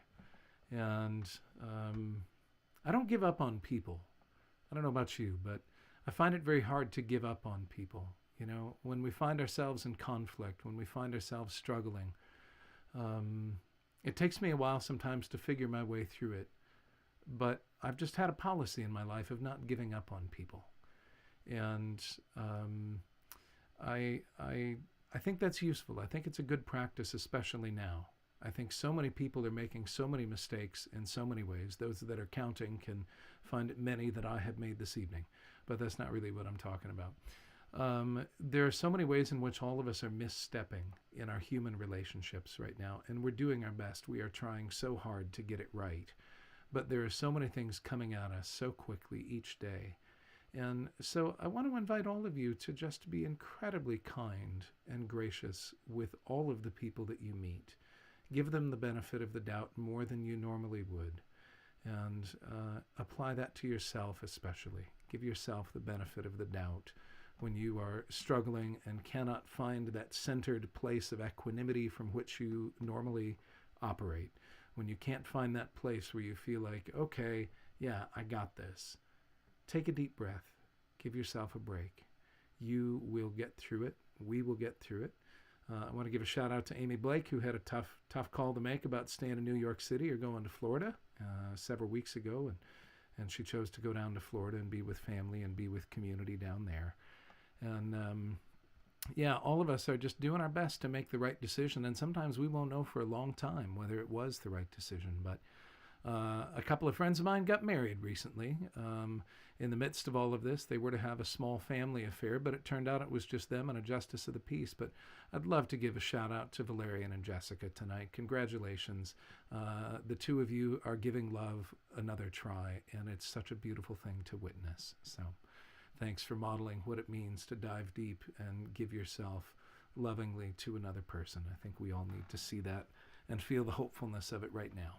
And I don't give up on people. I don't know about you, but I find it very hard to give up on people. You know, when we find ourselves in conflict, when we find ourselves struggling, it takes me a while sometimes to figure my way through it. But I've just had a policy in my life of not giving up on people. And I think that's useful. I think it's a good practice, especially now. I think so many people are making so many mistakes in so many ways. Those that are counting can find many that I have made this evening, but that's not really what I'm talking about. there are so many ways in which all of us are misstepping in our human relationships right now, and we're doing our best. We are trying so hard to get it right. But there are so many things coming at us so quickly each day. And so I want to invite all of you to just be incredibly kind and gracious with all of the people that you meet. Give them the benefit of the doubt more than you normally would. And apply that to yourself especially. Give yourself the benefit of the doubt when you are struggling and cannot find that centered place of equanimity from which you normally operate. When you can't find that place where you feel like, okay, yeah, I got this. Take a deep breath. Give yourself a break. You will get through it. We will get through it. I want to give a shout out to Amy Blake, who had a tough call to make about staying in New York City or going to Florida several weeks ago. And she chose to go down to Florida and be with family and be with community down there. And yeah, all of us are just doing our best to make the right decision. And sometimes we won't know for a long time whether it was the right decision. But a couple of friends of mine got married recently. In the midst of all of this, they were to have a small family affair, but it turned out it was just them and a justice of the peace. But I'd love to give a shout out to Valerian and Jessica tonight. Congratulations. The two of you are giving love another try, and it's such a beautiful thing to witness. So thanks for modeling what it means to dive deep and give yourself lovingly to another person. I think we all need to see that and feel the hopefulness of it right now.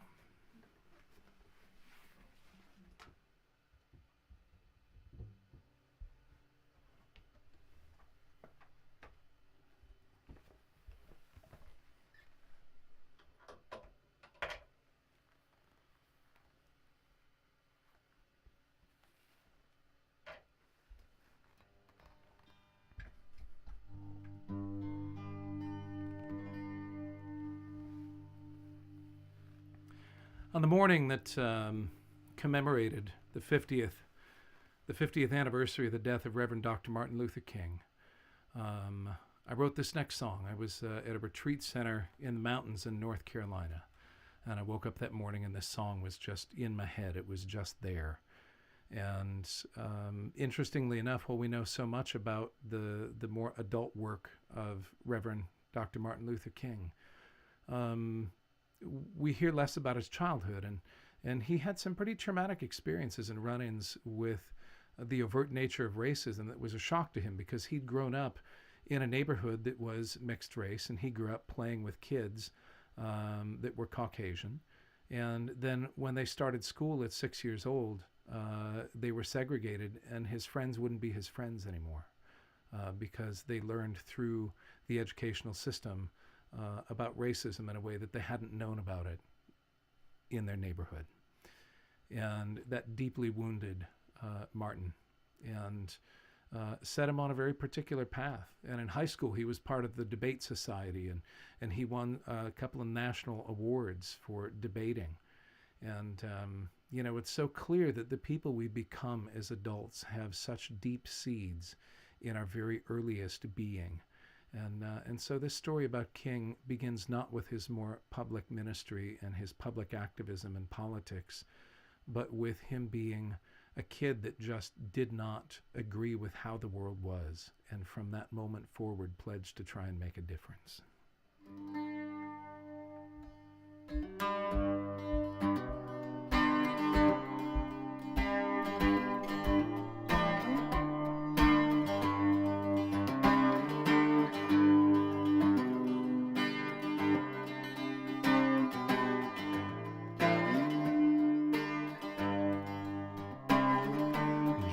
On the morning that commemorated the 50th anniversary of the death of Reverend Dr. Martin Luther King, I wrote this next song. I was at a retreat center in the mountains in North Carolina, and I woke up that morning and this song was just in my head. It was just there. And interestingly enough, while we know so much about the more adult work of Reverend Dr. Martin Luther King, we hear less about his childhood, and he had some pretty traumatic experiences and run-ins with the overt nature of racism that was a shock to him, because he'd grown up in a neighborhood that was mixed race, and he grew up playing with kids that were Caucasian. And then when they started school at 6 years old, they were segregated, and his friends wouldn't be his friends anymore because they learned through the educational system about racism in a way that they hadn't known about it in their neighborhood. And that deeply wounded Martin and set him on a very particular path. And in high school, he was part of the debate society, and he won a couple of national awards for debating. And, you know, it's so clear that the people we become as adults have such deep seeds in our very earliest being. And so this story about King begins not with his more public ministry and his public activism and politics, but with him being a kid that just did not agree with how the world was, and from that moment forward pledged to try and make a difference.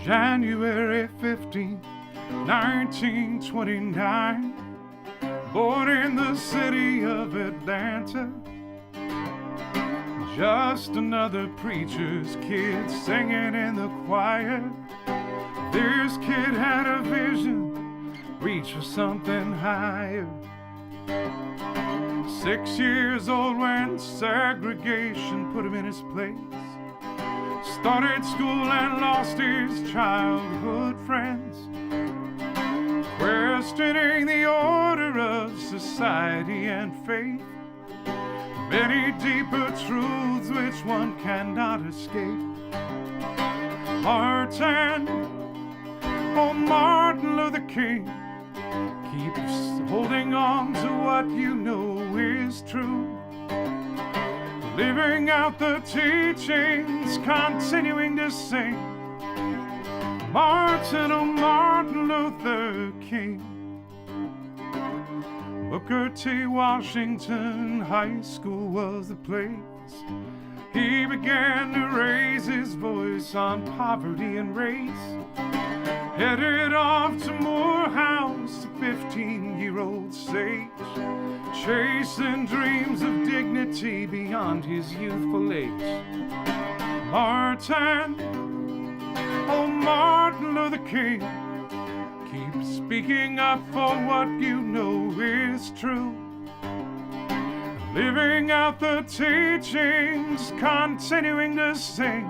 January 15, 1929, born in the city of Atlanta. Just another preacher's kid singing in the choir. This kid had a vision, reach for something higher. 6 years old when segregation put him in his place. Started school and lost his childhood friends, questioning the order of society and faith. Many deeper truths which one cannot escape. Martin, oh Martin Luther King. Keep holding on to what you know is true. Living out the teachings, continuing to sing. Martin, oh Martin Luther King. Booker T. Washington High School was the place he began to raise his voice on poverty and race. Headed off to Morehouse, a 15-year-old sage, chasing dreams of dignity beyond his youthful age. Martin, oh Martin Luther King, keep speaking up for what you know is true. Living out the teachings, continuing to sing.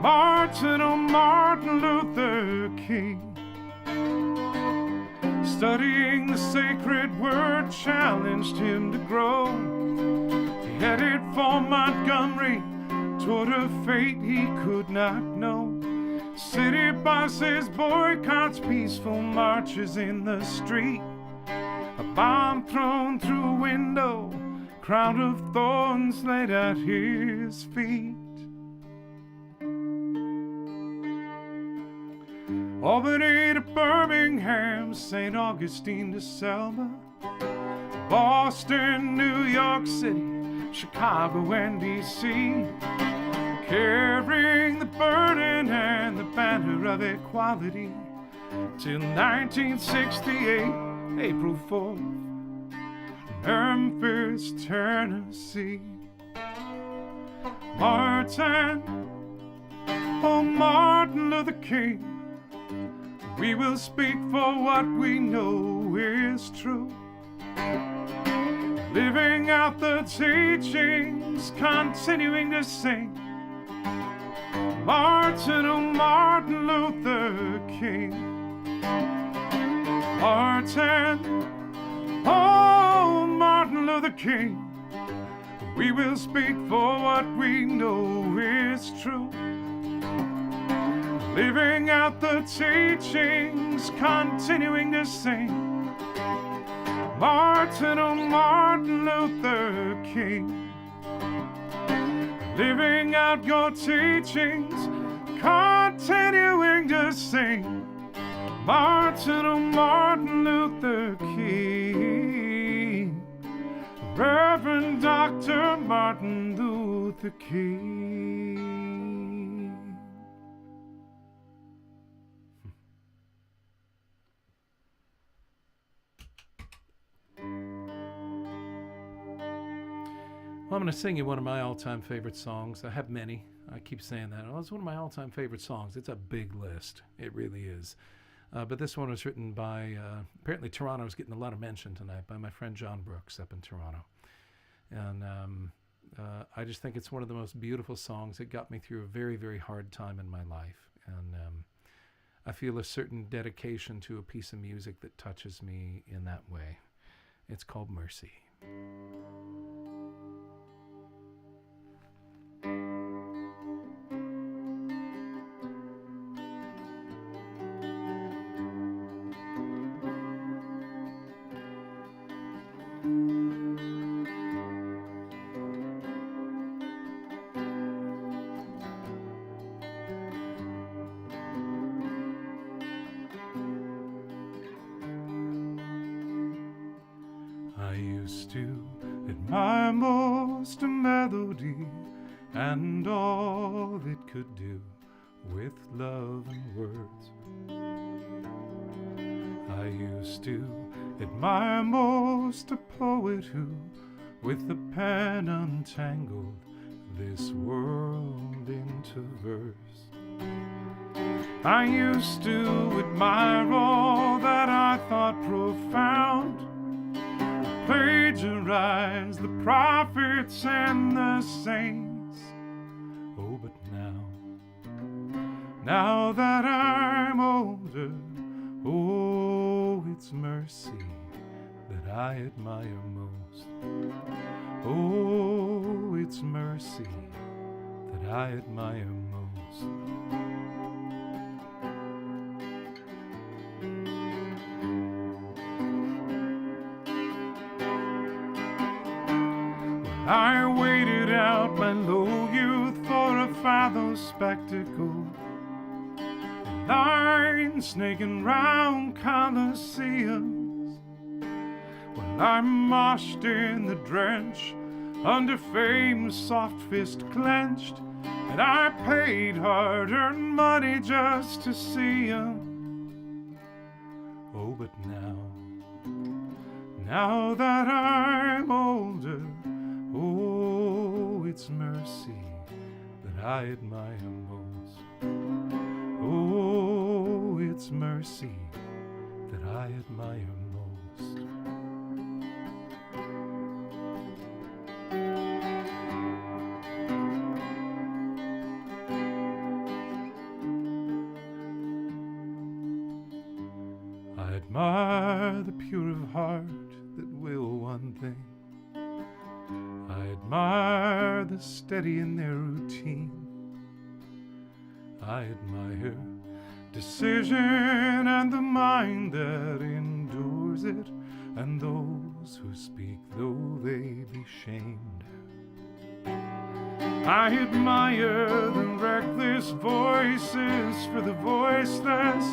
Martin, oh Martin Luther King. Studying the sacred word challenged him to grow. He headed for Montgomery toward a fate he could not know. City buses, boycotts, peaceful marches in the street. A bomb thrown through a window, crown of thorns laid at his feet. Albany to Birmingham, St. Augustine to Selma, Boston, New York City, Chicago and D.C., carrying the burden and the banner of equality till 1968, April 4th, Memphis, Tennessee. Martin, oh Martin Luther King, we will speak for what we know is true. Living out the teachings, continuing to sing. Martin, oh Martin Luther King. Martin, oh Martin Luther King, we will speak for what we know is true. Living out the teachings, continuing to sing. Martin, oh Martin Luther King. Living out your teachings, continuing to sing. Martin, oh Martin Luther King. Reverend Dr. Martin Luther King.
Well, I'm going to sing you one of my all-time favorite songs. I have many. I keep saying that. Oh, it's one of my all-time favorite songs. It's a big list. It really is. But this one was written by, apparently Toronto's getting a lot of mention tonight, by my friend John Brooks up in Toronto. And I just think it's one of the most beautiful songs. It got me through a very, very hard time in my life. And I feel a certain dedication to a piece of music that touches me in that way. It's called Mercy.
I used to admire most a melody and all it could do with love and words. I used to admire most a poet who, with the pen untangled this world into verse. I used to admire all that I thought profound, plagiarize the prophets and the saints. Oh, but now that I'm older, oh, it's mercy that I admire most. Oh, it's mercy that I admire most. I waited out my low youth for a father's spectacle. Lines snaking round coliseums, while I moshed in the drench under fame's soft fist clenched, and I paid hard-earned money just to see 'em. Oh, but now that I'm older, oh, it's mercy that I admire most. Oh, it's mercy that I admire most. I admire the pure of heart that will one thing. I admire the steady in their routine. I admire decision and the mind that endures it, and those who speak though they be shamed. I admire the reckless voices for the voiceless,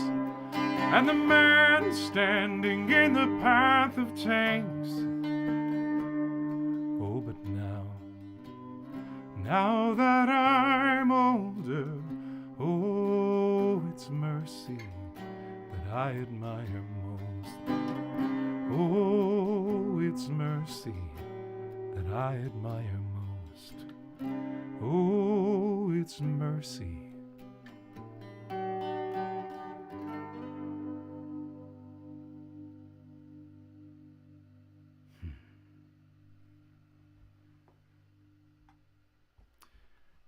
and the man standing in the path of tanks. Oh, but now that I'm older, oh, it's mercy that I admire most. Oh, it's mercy that I admire most. Oh, it's mercy.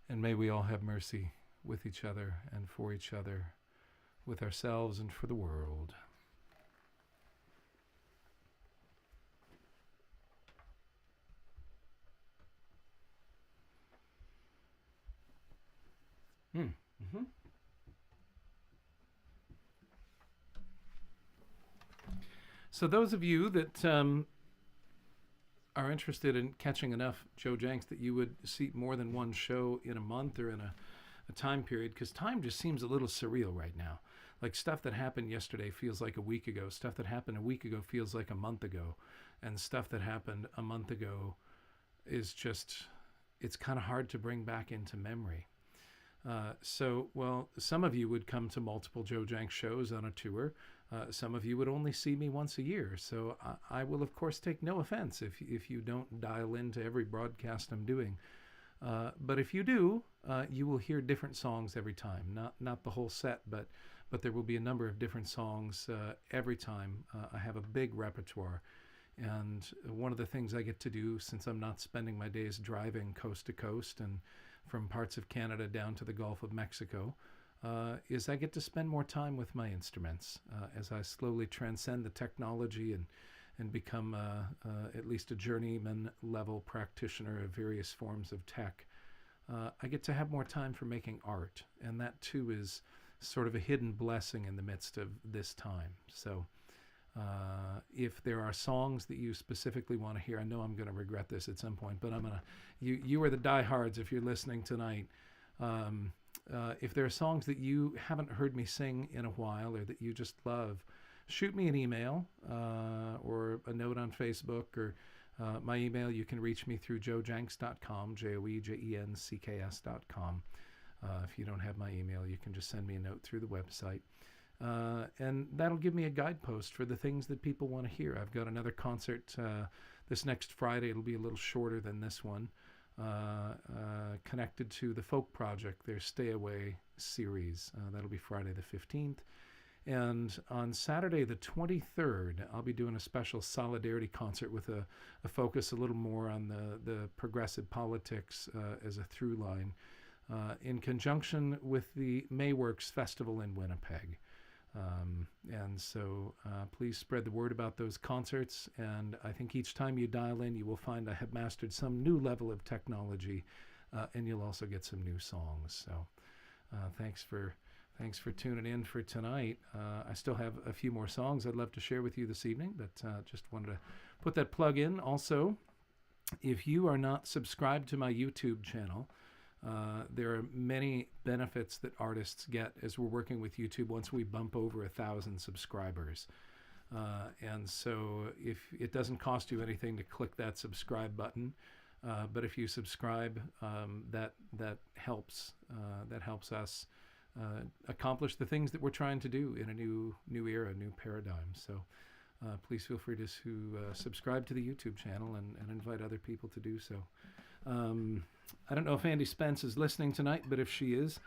And may we all have mercy with each other and for each other, with ourselves and for the world. Mm-hmm. So those of you that are interested in catching enough Joe Jencks that you would see more than one show in a month or in a time period, because time just seems a little surreal right now. Like stuff that happened yesterday feels like a week ago. Stuff that happened a week ago feels like a month ago. And stuff that happened a month ago is just, it's kind of hard to bring back into memory. Well, some of you would come to multiple Joe Jencks shows on a tour. Some of you would only see me once a year. So I will, of course, take no offense if you don't dial into every broadcast I'm doing. But if you do, you will hear different songs every time. Not the whole set, but there will be a number of different songs every time. I have a big repertoire. And one of the things I get to do, since I'm not spending my days driving coast to coast and from parts of Canada down to the Gulf of Mexico, is I get to spend more time with my instruments as I slowly transcend the technology and become at least a journeyman level practitioner of various forms of tech. I get to have more time for making art, and that too is sort of a hidden blessing in the midst of this time. So if there are songs that you specifically want to hear, I know I'm going to regret this at some point, but you are the diehards if you're listening tonight. If there are songs that you haven't heard me sing in a while or that you just love, shoot me an email or a note on Facebook, or my email. You can reach me through joejencks.com, joejencks.com. If you don't have my email, you can just send me a note through the website. And that'll give me a guidepost for the things that people want to hear. I've got another concert this next Friday. It'll be a little shorter than this one, connected to the Folk Project, their Stay Away series. That'll be Friday the 15th. And on Saturday the 23rd, I'll be doing a special solidarity concert with a focus a little more on the progressive politics as a through line, in conjunction with the Mayworks Festival in Winnipeg. And so please spread the word about those concerts. And I think each time you dial in, you will find I have mastered some new level of technology, and you'll also get some new songs. So thanks for tuning in for tonight. I still have a few more songs I'd love to share with you this evening, but just wanted to put that plug in. Also,
If you are not subscribed to my YouTube channel, there are many benefits that artists get as we're working with YouTube once we bump over 1,000 subscribers. And so if it doesn't cost you anything to click that subscribe button, but if you subscribe, that helps us accomplish the things that we're trying to do in a new era, new paradigm. So please feel free to subscribe to the YouTube channel and invite other people to do so. I don't know if Andy Spence is listening tonight, but if she is,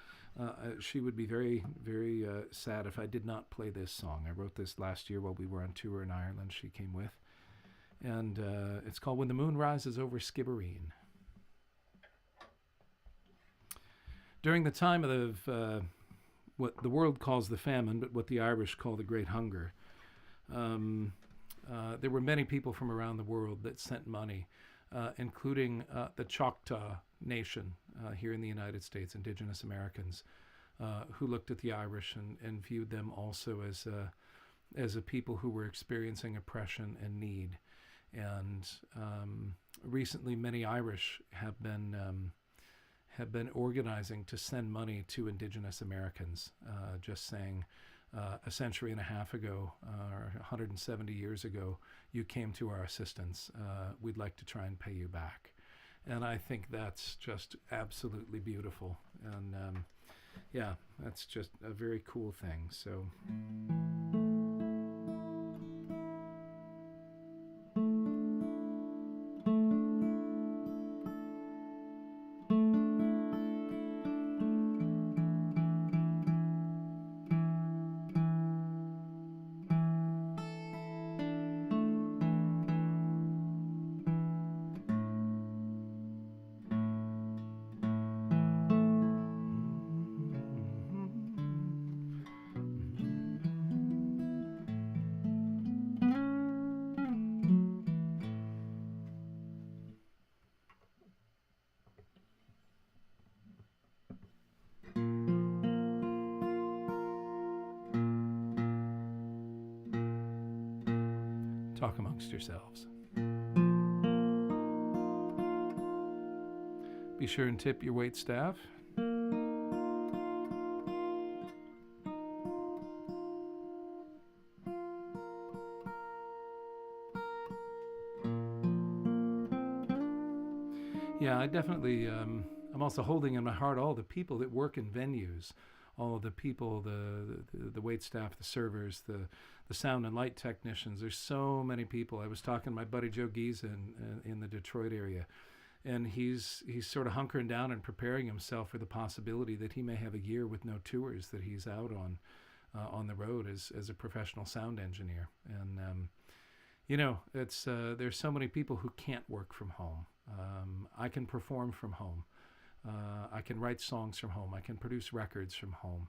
she would be very, very sad if I did not play this song. I wrote this last year while we were on tour in Ireland. She came with. And it's called When the Moon Rises Over Skibbereen. During the time of what the world calls the famine, but what the Irish call the Great Hunger, there were many people from around the world that sent money, including the Choctaw Nation here in the United States, Indigenous Americans, who looked at the Irish and viewed them also as a people who were experiencing oppression and need. And recently, many Irish have been organizing to send money to Indigenous Americans, just saying, a century and a half ago, or 170 years ago, you came to our assistance. We'd like to try and pay you back. And I think that's just absolutely beautiful. And yeah, that's just a very cool thing. So. Talk amongst yourselves. Be sure and tip your wait staff. Yeah, I definitely, I'm also holding in my heart all the people that work in venues, all of the people, the wait staff, the servers, the sound and light technicians. There's so many people. I was talking to my buddy Joe Giza in the Detroit area, and he's sort of hunkering down and preparing himself for the possibility that he may have a year with no tours, that he's out on the road as a professional sound engineer. And you know, it's there's so many people who can't work from home. I can perform from home. I can write songs from home. I can produce records from home.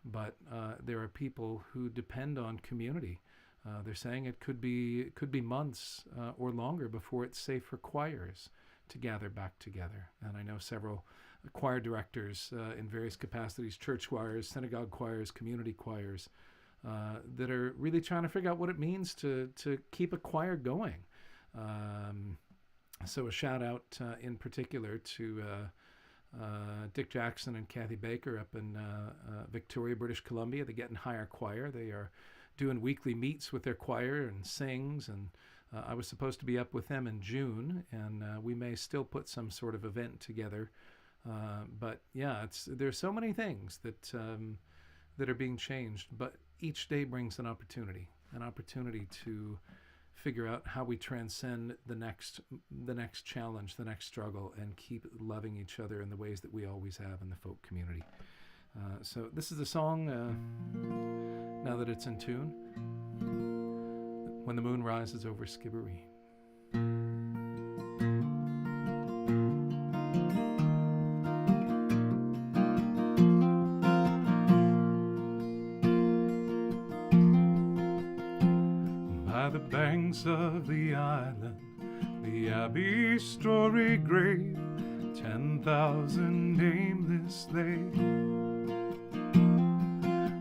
But there are people who depend on community. They're saying it could be months or longer before it's safe for choirs to gather back together. And I know several choir directors in various capacities, church choirs, synagogue choirs, community choirs, that are really trying to figure out what it means to keep a choir going. So a shout out in particular to Dick Jackson and Kathy Baker up in Victoria, British Columbia, the Getting Higher Choir. They are doing weekly meets with their choir and sings, and I was supposed to be up with them in June, and we may still put some sort of event together. But yeah, there's so many things that are being changed, but each day brings an opportunity to figure out how we transcend the next challenge, the next struggle, and keep loving each other in the ways that we always have in the folk community. So this is a song, now that it's in tune, When the Moon Rises Over Skibbereen.
By the banks of the island, the abbey story grave, 10,000 nameless lay.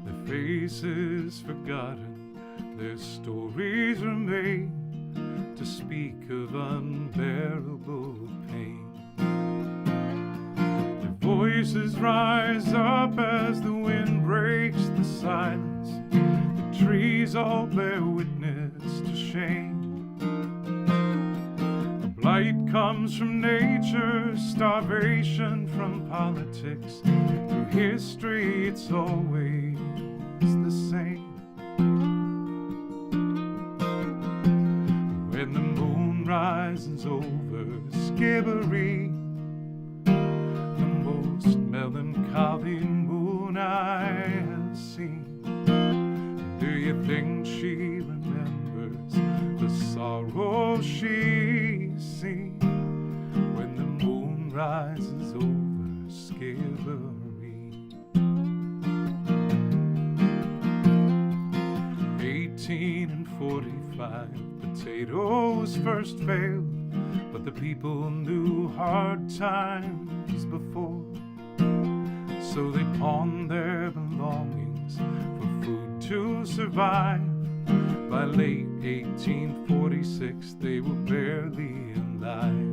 Their faces forgotten, their stories remain, to speak of unbearable pain. Their voices rise up as the wind breaks the silence. The trees all bear witness to shame. The blight comes from nature, starvation from politics. Through history it's always the same. When the moon rises over Skibbereen, the most melancholy moon I have seen, do you think she remembers the sorrow she's seen when the moon rises over Skibbereen? 1845, potatoes first failed, but the people knew hard times before. So they pawned their belongings for food to survive. By late 1846, they were barely alive.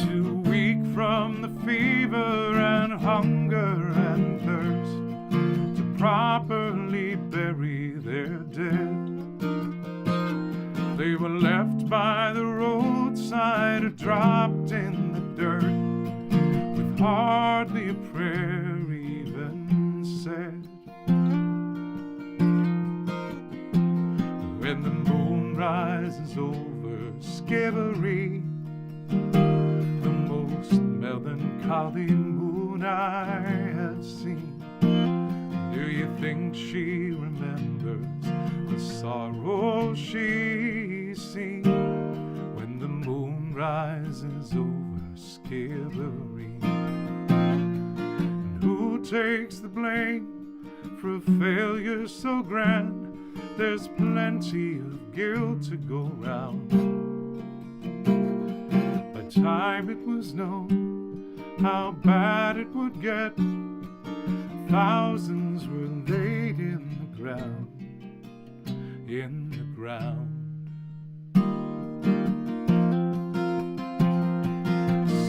Too weak from the fever and hunger and thirst to properly bury their dead. They were left by the roadside or dropped in the dirt with hardly a prayer even said. When the moon rises over Skibbereen, the most melancholy moon I have seen, do you think she remembers the sorrow she's seen when the moon rises over Skibbereen? And who takes the blame for a failure so grand? There's plenty of guilt to go round. By the time it was known how bad it would get, thousands were laid in the ground, in the ground.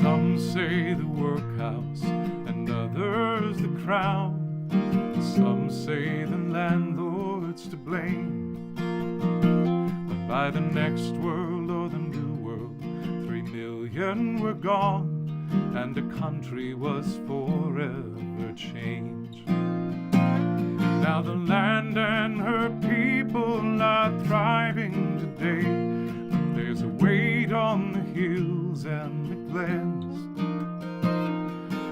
Some say the workhouse and others the crown. Some say the landlord's to blame. But by the next world or the new world, 3 million were gone, and the country was forever changed. Now the land and her people are thriving today, but there's a weight on the hills and the glens,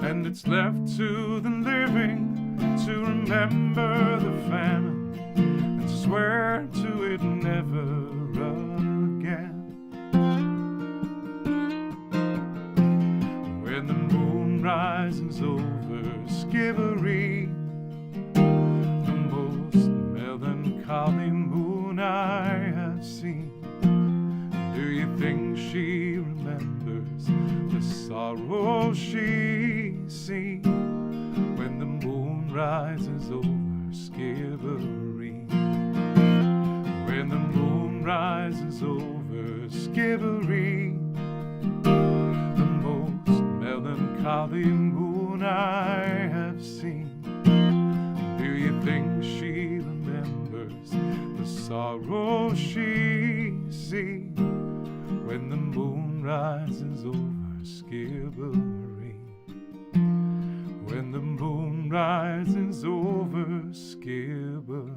and it's left to the living to remember the famine and swear to it never again. When the moon rises over Skibbereen, the most melancholy moon I have seen, do you think she remembers the sorrow she's seen when the moon rises over Skibbereen? When the moon rises over Skibbereen, the most melancholy moon I have seen, do you think she remembers the sorrow she's seen when the moon rises over Skibbereen? When the moon rises over Skibbereen.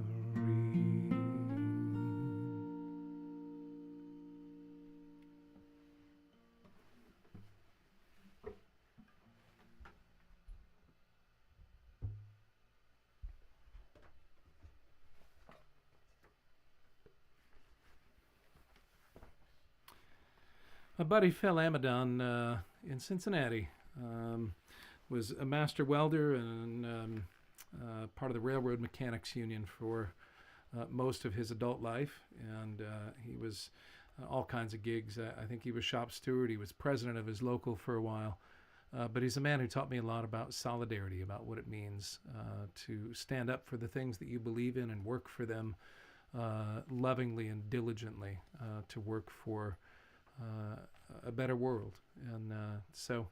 My buddy Phil Amadon in Cincinnati was a master welder and part of the Railroad Mechanics Union for most of his adult life, and he was all kinds of gigs. I think he was shop steward. He was president of his local for a while, but he's a man who taught me a lot about solidarity, about what it means to stand up for the things that you believe in and work for them, lovingly and diligently to work for a better world. And so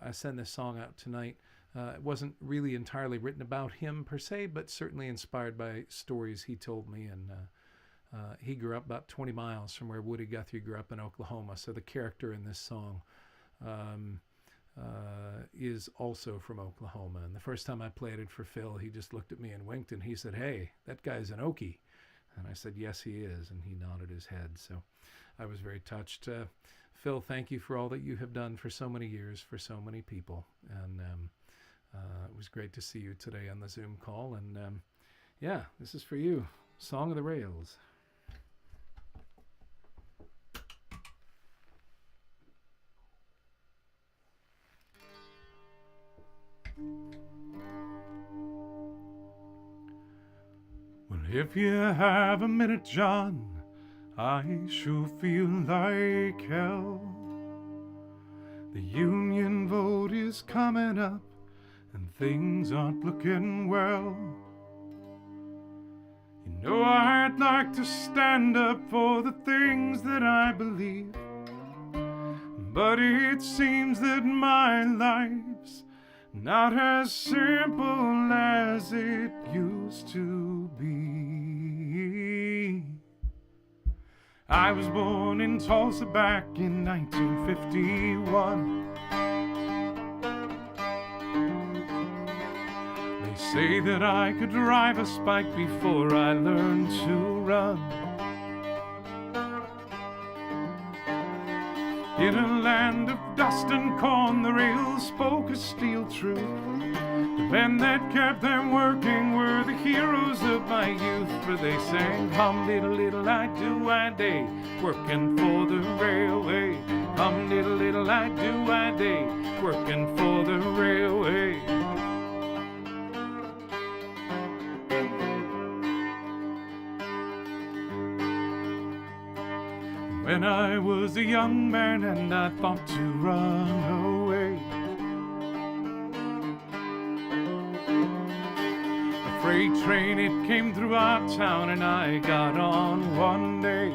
I send this song out tonight. It wasn't really entirely written about him per se, but certainly inspired by stories he told me. And he grew up about 20 miles from where Woody Guthrie grew up in Oklahoma. So the character in this song is also from Oklahoma. And the first time I played it for Phil, he just looked at me and winked, and he said, "Hey, that guy's an Okie." And I said, "Yes, he is." And he nodded his head. So I was very touched. Phil, thank you for all that you have done for so many years, for so many people. And it was great to see you today on the Zoom call. And yeah, this is for you. Song of the Rails.
Well, if you have a minute, John, I sure feel like hell. The union vote is coming up, and things aren't looking well. You know I'd like to stand up for the things that I believe, but it seems that my life's not as simple as it used to be. I was born in Tulsa back in 1951. They say that I could drive a spike before I learned to run. In a land of dust and corn, the rails spoke a steel truth. The men that kept them working were the heroes of my youth, for they sang, "Hum diddle diddle I do I day, working for the railway. Hum diddle diddle I do I day, working for the railway." When I was a young man and I thought to run away, a freight train, it came through our town and I got on one day.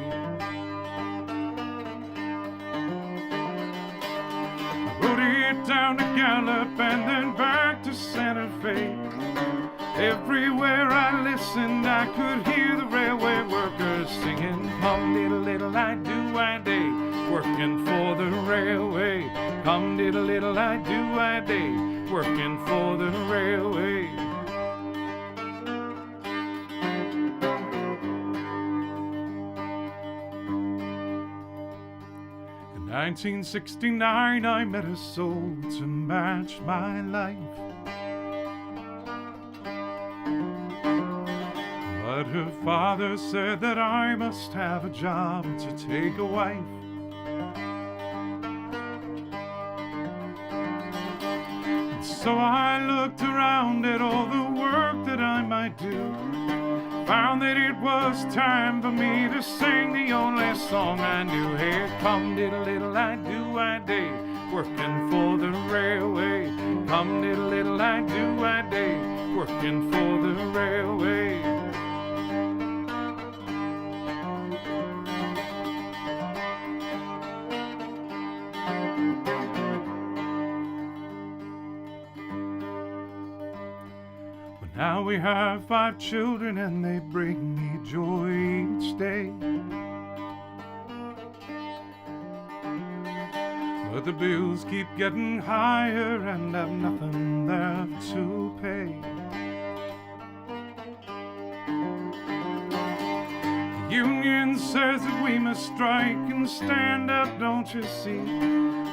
I rode it down to Gallup and then back to Santa Fe. Everywhere I listened, I could hear the railway workers singing, "Hum diddle diddle I do I day, working for the railway. Hum diddle diddle I do I day, working for the railway." In 1969, I met a soul to match my life. But her father said that I must have a job to take a wife. And so I looked around at all the work that I might do, found that it was time for me to sing the only song I knew. Here come diddle diddle I do I day, working for the railway. Come diddle diddle I do I day, working for the railway. Now we have 5 children and they bring me joy each day. But the bills keep getting higher and I've nothing left to pay. The union says that we must strike and stand up, don't you see?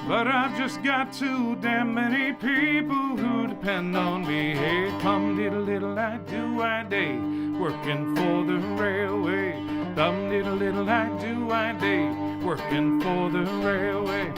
But I've just got too damn many people who depend on me. Hey, come diddle diddle I do I day, working for the railway. Dum diddle diddle I do I day, working for the railway.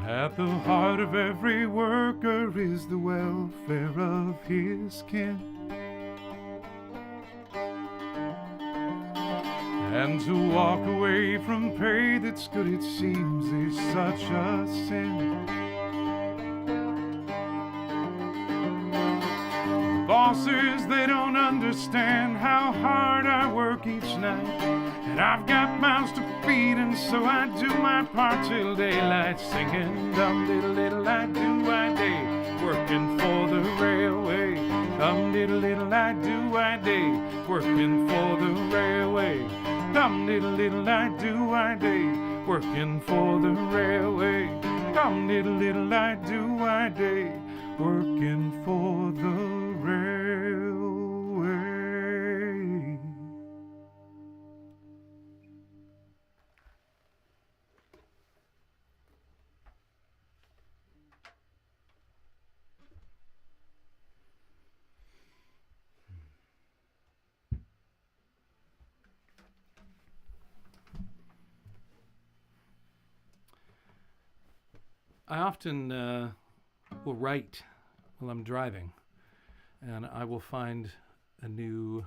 At the heart out of every worker is the welfare of his kin. And to walk away from pay that's good, it seems, is such a sin. Bosses, they don't understand how hard I work each night. And I've got mouths to feed, and so I do my part till daylight, singing dum-diddle-diddle-I-do-I-day, working for the railway. Dum-diddle-diddle-I-do-I-day, working for the railway. Dum-diddle-diddle-I-do-I-day, working for the railway. Dum-diddle-diddle-I-do-I-day, working for the railway.
I often will write while I'm driving, and I will find a new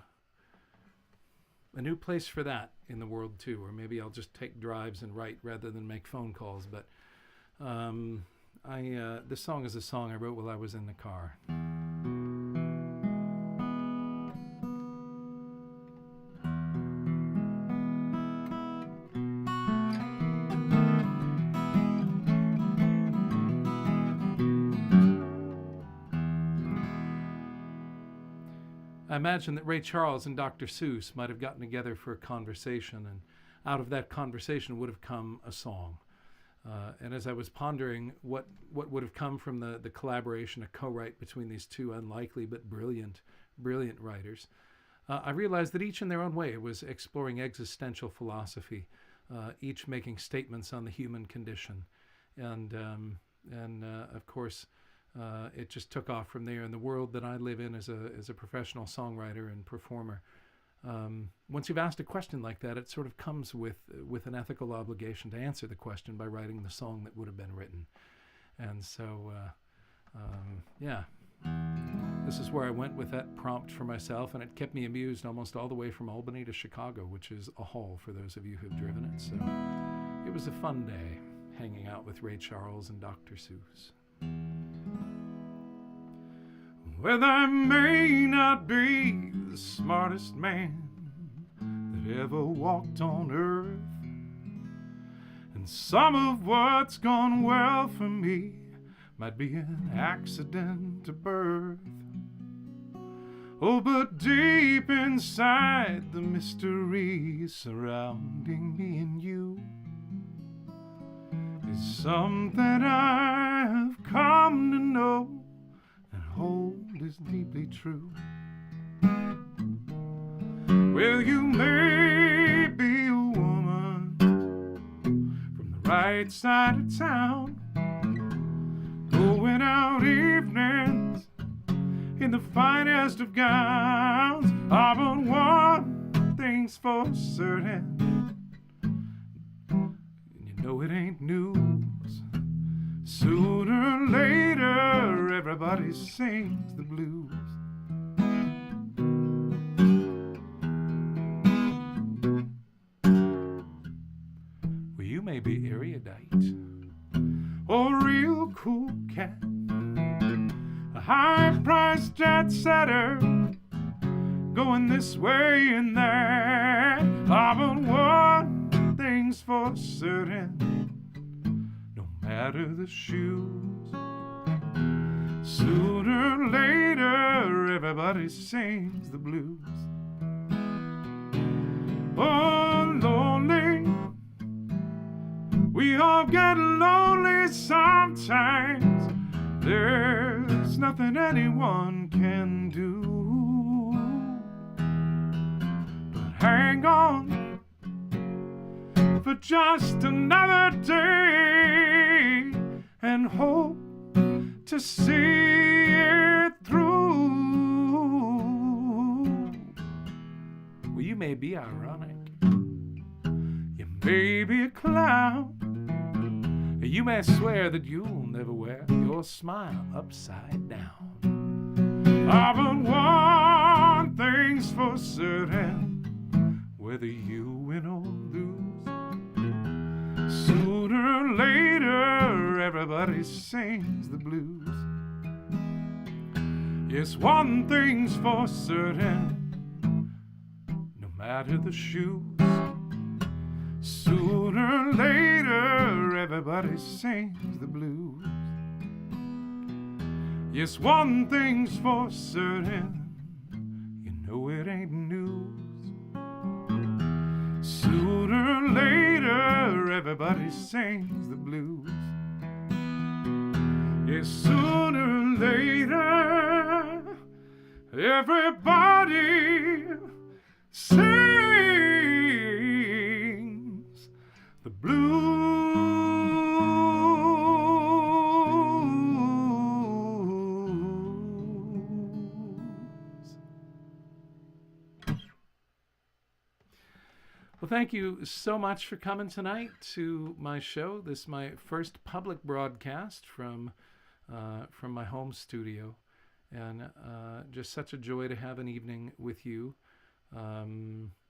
place for that in the world too, or maybe I'll just take drives and write rather than make phone calls. But this song is a song I wrote while I was in the car. I imagine that Ray Charles and Dr. Seuss might have gotten together for a conversation, and out of that conversation would have come a song. And as I was pondering what would have come from the collaboration, a co-write between these two unlikely but brilliant writers, I realized that each in their own way was exploring existential philosophy, each making statements on the human condition. And of course, it just took off from there in the world that I live in as a professional songwriter and performer. Once you've asked a question like that, it sort of comes with an ethical obligation to answer the question by writing the song that would have been written. And so, yeah, this is where I went with that prompt for myself, and it kept me amused almost all the way from Albany to Chicago, which is a haul for those of you who've driven it. So it was a fun day hanging out with Ray Charles and Dr. Seuss.
Well, I may not be the smartest man that ever walked on earth, and some of what's gone well for me might be an accident to birth. Oh, but deep inside, the mystery surrounding me and you is something I've come to know and hold is deeply true. Well, you may be a woman from the right side of town, going out evenings in the finest of gowns. Ah, but one thing's for certain, and you know it ain't news. Sooner or later, everybody sings the blues.
Well, you may be erudite,
or a real cool cat, a high-priced jet setter, going this way and that. Ah, but one thing's for certain, no matter the shoes, sooner or later everybody sings the blues. Oh, lonely, we all get lonely sometimes. There's nothing anyone can do but hang on for just another day and hope to see it through.
well, you may be ironic,
You may be a clown,
you may swear that you'll never wear your smile upside down.
Ah, but one thing's for certain, whether you win or lose, sooner or later everybody sings the blues. Yes, one thing's for certain, no matter the shoes, sooner or later everybody sings the blues. Yes, one thing's for certain, you know it ain't news. Sooner or later everybody sings the blues. Yes, sooner or later everybody sings the blues.
Well, thank you so much for coming tonight to my show. This is my first public broadcast from my home studio, and just such a joy to have an evening with you.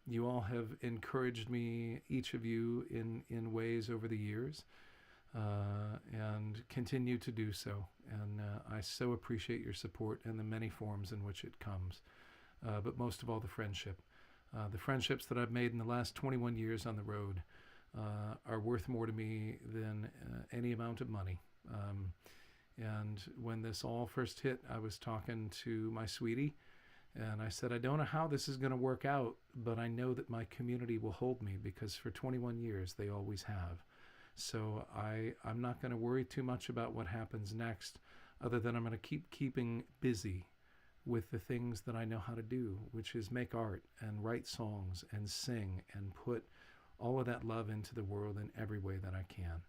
You all have encouraged me, each of you, in ways over the years, and continue to do so. And I so appreciate your support in the many forms in which it comes, but most of all, the friendship. The friendships that I've made in the last 21 years on the road are worth more to me than any amount of money. And when this all first hit, I was talking to my sweetie, and I said, I don't know how this is going to work out, but I know that my community will hold me, because for 21 years they always have. So I'm not going to worry too much about what happens next, other than I'm going to keeping busy with the things that I know how to do, which is make art and write songs and sing and put all of that love into the world in every way that I can.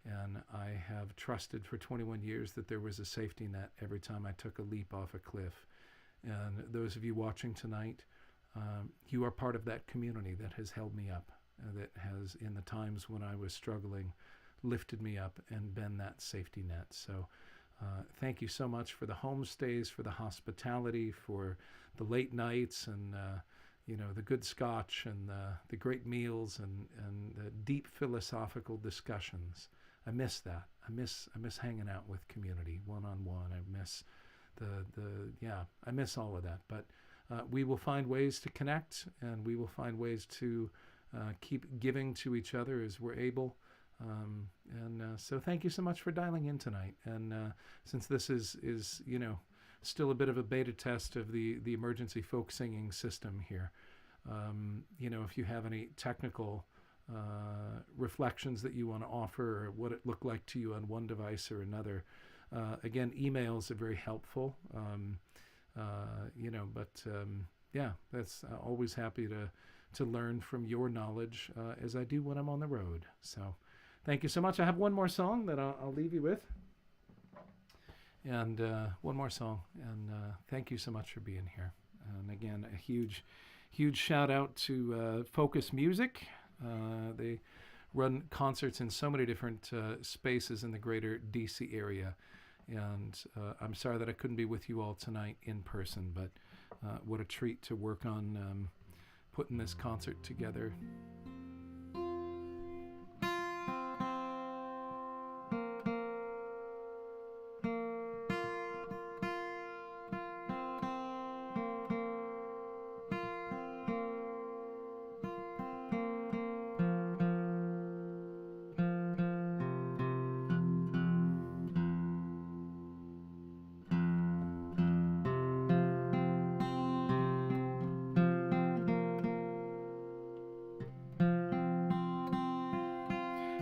And I have trusted for 21 years that there was a safety net every time I took a leap off a cliff. And those of you watching tonight, you are part of that community that has held me up, that has, in the times when I was struggling, lifted me up and been that safety net. So thank you so much for the homestays, for the hospitality, for the late nights, and the good scotch, and the great meals, and the deep philosophical discussions. I miss that. I miss hanging out with community one-on-one. I miss I miss all of that. But we will find ways to connect, and we will find ways to keep giving to each other as we're able. So thank you so much for dialing in tonight. And since this is still a bit of a beta test of the emergency folk singing system here, if you have any technical reflections that you want to offer, or what it looked like to you on one device or another, again, emails are very helpful. That's always happy to learn from your knowledge, as I do when I'm on the road. So thank you so much. I have one more song that I'll leave you with. And one more song. And thank you so much for being here. And again, a huge shout out to FocusMusic. They run concerts in so many different spaces in the greater DC area. And I'm sorry that I couldn't be with you all tonight in person, but what a treat to work on putting this concert together.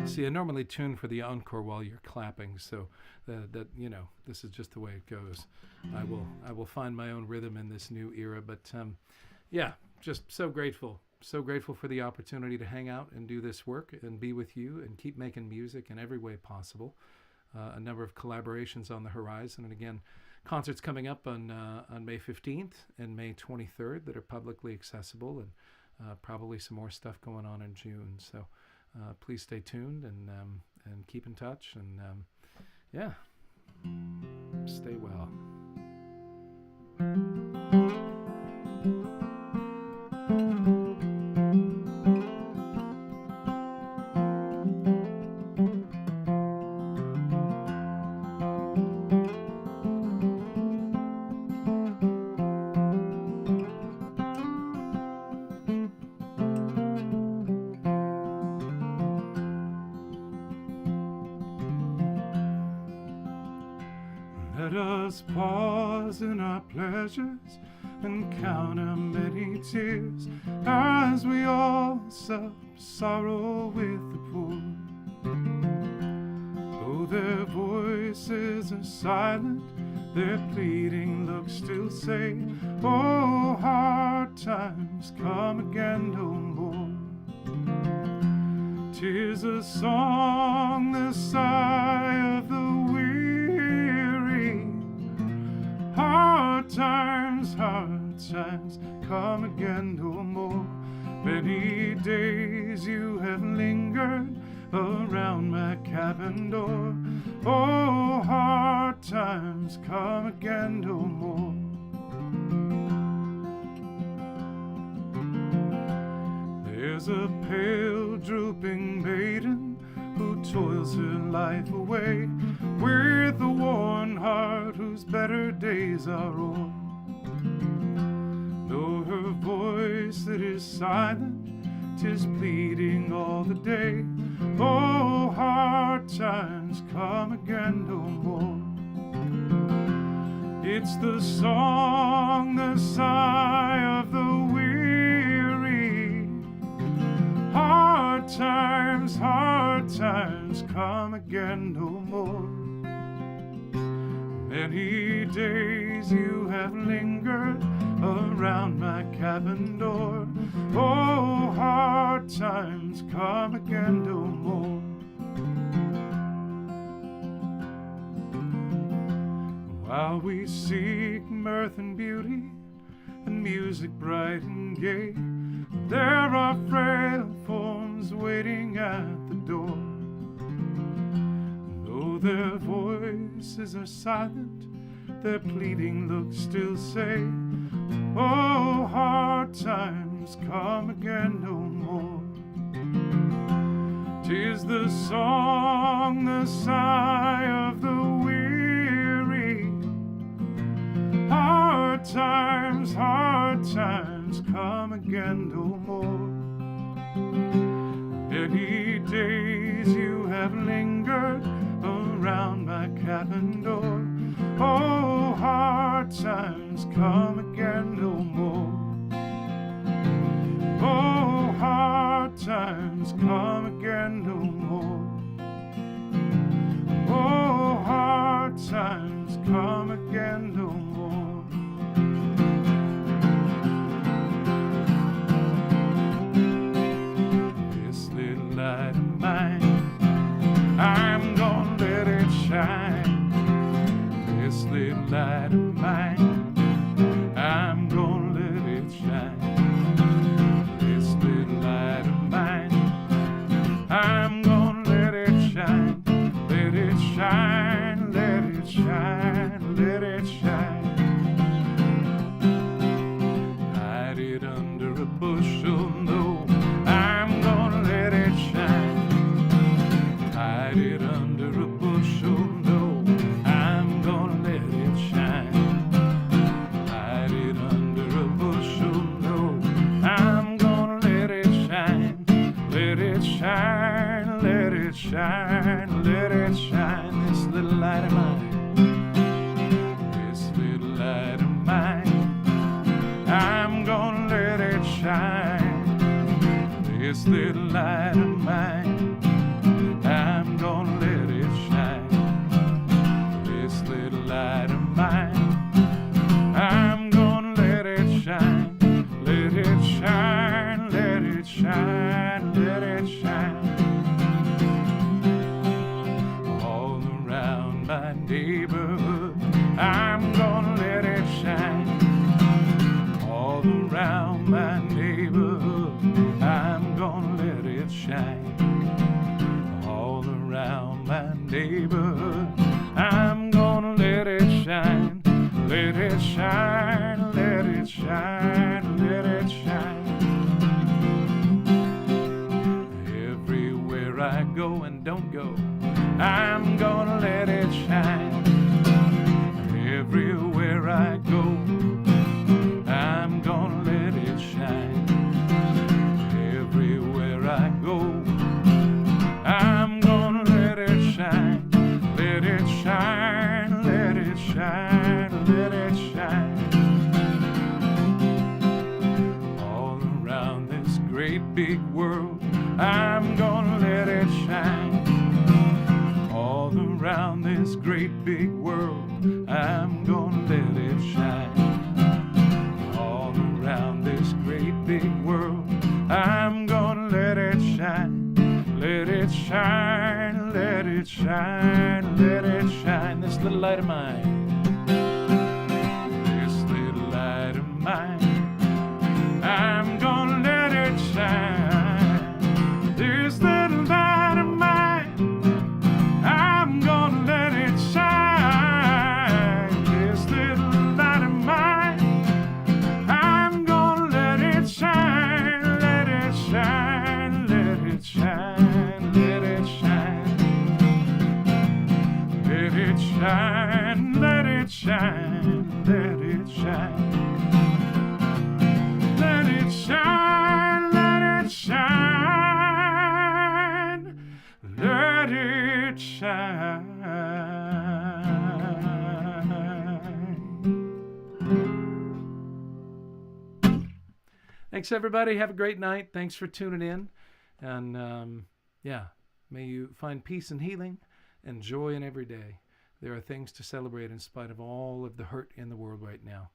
See, I normally tune for the encore while you're clapping, so that this is just the way it goes. I will find my own rhythm in this new era, but just so grateful for the opportunity to hang out and do this work and be with you and keep making music in every way possible. A number of collaborations on the horizon, and again, concerts coming up on May 15th and May 23rd that are publicly accessible, and probably some more stuff going on in June. So please stay tuned and keep in touch, and Yeah. Stay well.
Let us pause in our pleasures and count our many tears as we all sup sorrow with the poor. Though their voices are silent, their pleading looks still say, oh, hard times come again no more. 'Tis a song, the sigh of the weary. Hard times come again no more. Many days you have lingered around my cabin door. Oh, hard times come again no more. There's a pale drooping maiden who toils her life away with a worn heart whose better days are o'er. Though her voice that is silent, 'tis pleading all the day. Oh, hard times come again no more. It's the song, the sigh of the weary. Hard times come again no more. Many days you have lingered around my cabin door. Oh, hard times come again no more. While we seek mirth and beauty and music bright and gay, there are frail forms waiting at the door. Though their voices are silent, their pleading looks still say, oh, hard times come again no more. 'Tis the song, the sigh of the weary. Hard times come again no more. Many days you have lingered around my cabin door. Oh, hard times come again no more. Oh, hard times come again no more. Oh, hard times come again no more. This little light of mine, I'm gonna let it shine. This little light of mine, I'm gonna let it shine. This little light of mine, I'm gonna let it shine. Let it shine, let it shine, let it shine. Hide it under a bushel, no, I'm gonna let it shine. Hide it under a bushel, no, I'm gonna let it shine. Hide it under a bushel, no, I'm gonna let it shine. Let it shine, let it shine, let it shine. This little light of mine, this little light of mine, I'm gonna let it shine. This little light of mine, I'm gonna let it shine. This little light of mine, I'm gonna let it shine. Let it shine, let it shine, let it shine. All around my neighborhood, I'm gonna let it shine. All around my neighborhood, I'm gonna let it shine. All around my neighborhood, I'm gonna let it shine. Everywhere I go, I'm gonna let it shine. Everywhere I go, I'm gonna let it shine. Let it shine, let it shine, let it shine. All around this great big world, I'm gonna let it shine. All around this great big world, I'm gonna let it shine. All around this great big world, I'm gonna let it shine. Let it shine, let it shine, let it shine. This little light of mine, this little light of mine, I'm gonna let it shine. This little light of mine, I'm gonna let it shine. This little light of mine, I'm gonna let it shine. Let it shine, let it shine, let it shine. Let it shine, let it shine, let it shine. Let it shine, let it shine, let it shine.
Thanks, everybody. Have a great night. Thanks for tuning in. And yeah, may you find peace and healing and joy in every day. There are things to celebrate in spite of all of the hurt in the world right now.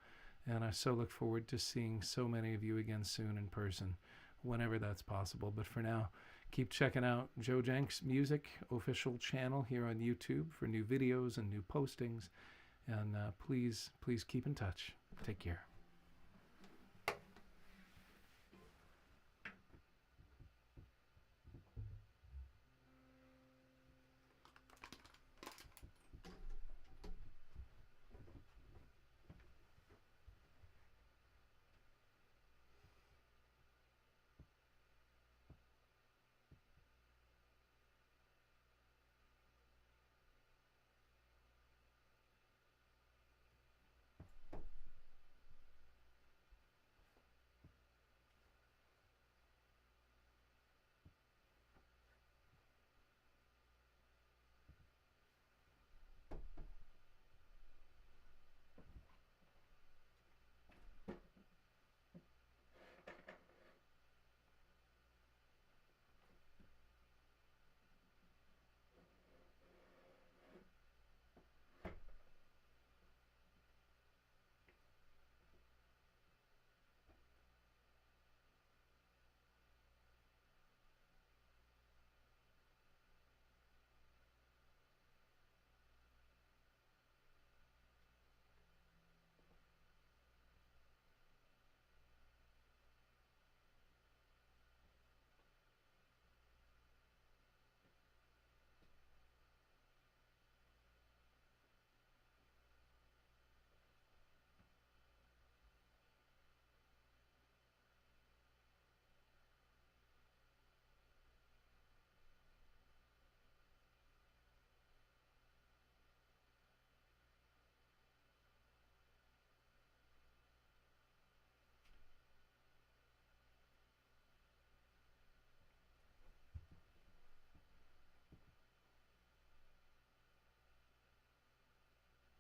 And I so look forward to seeing so many of you again soon in person, whenever that's possible. But for now, keep checking out Joe Jencks Music official channel here on YouTube for new videos and new postings. And please keep in touch. Take care.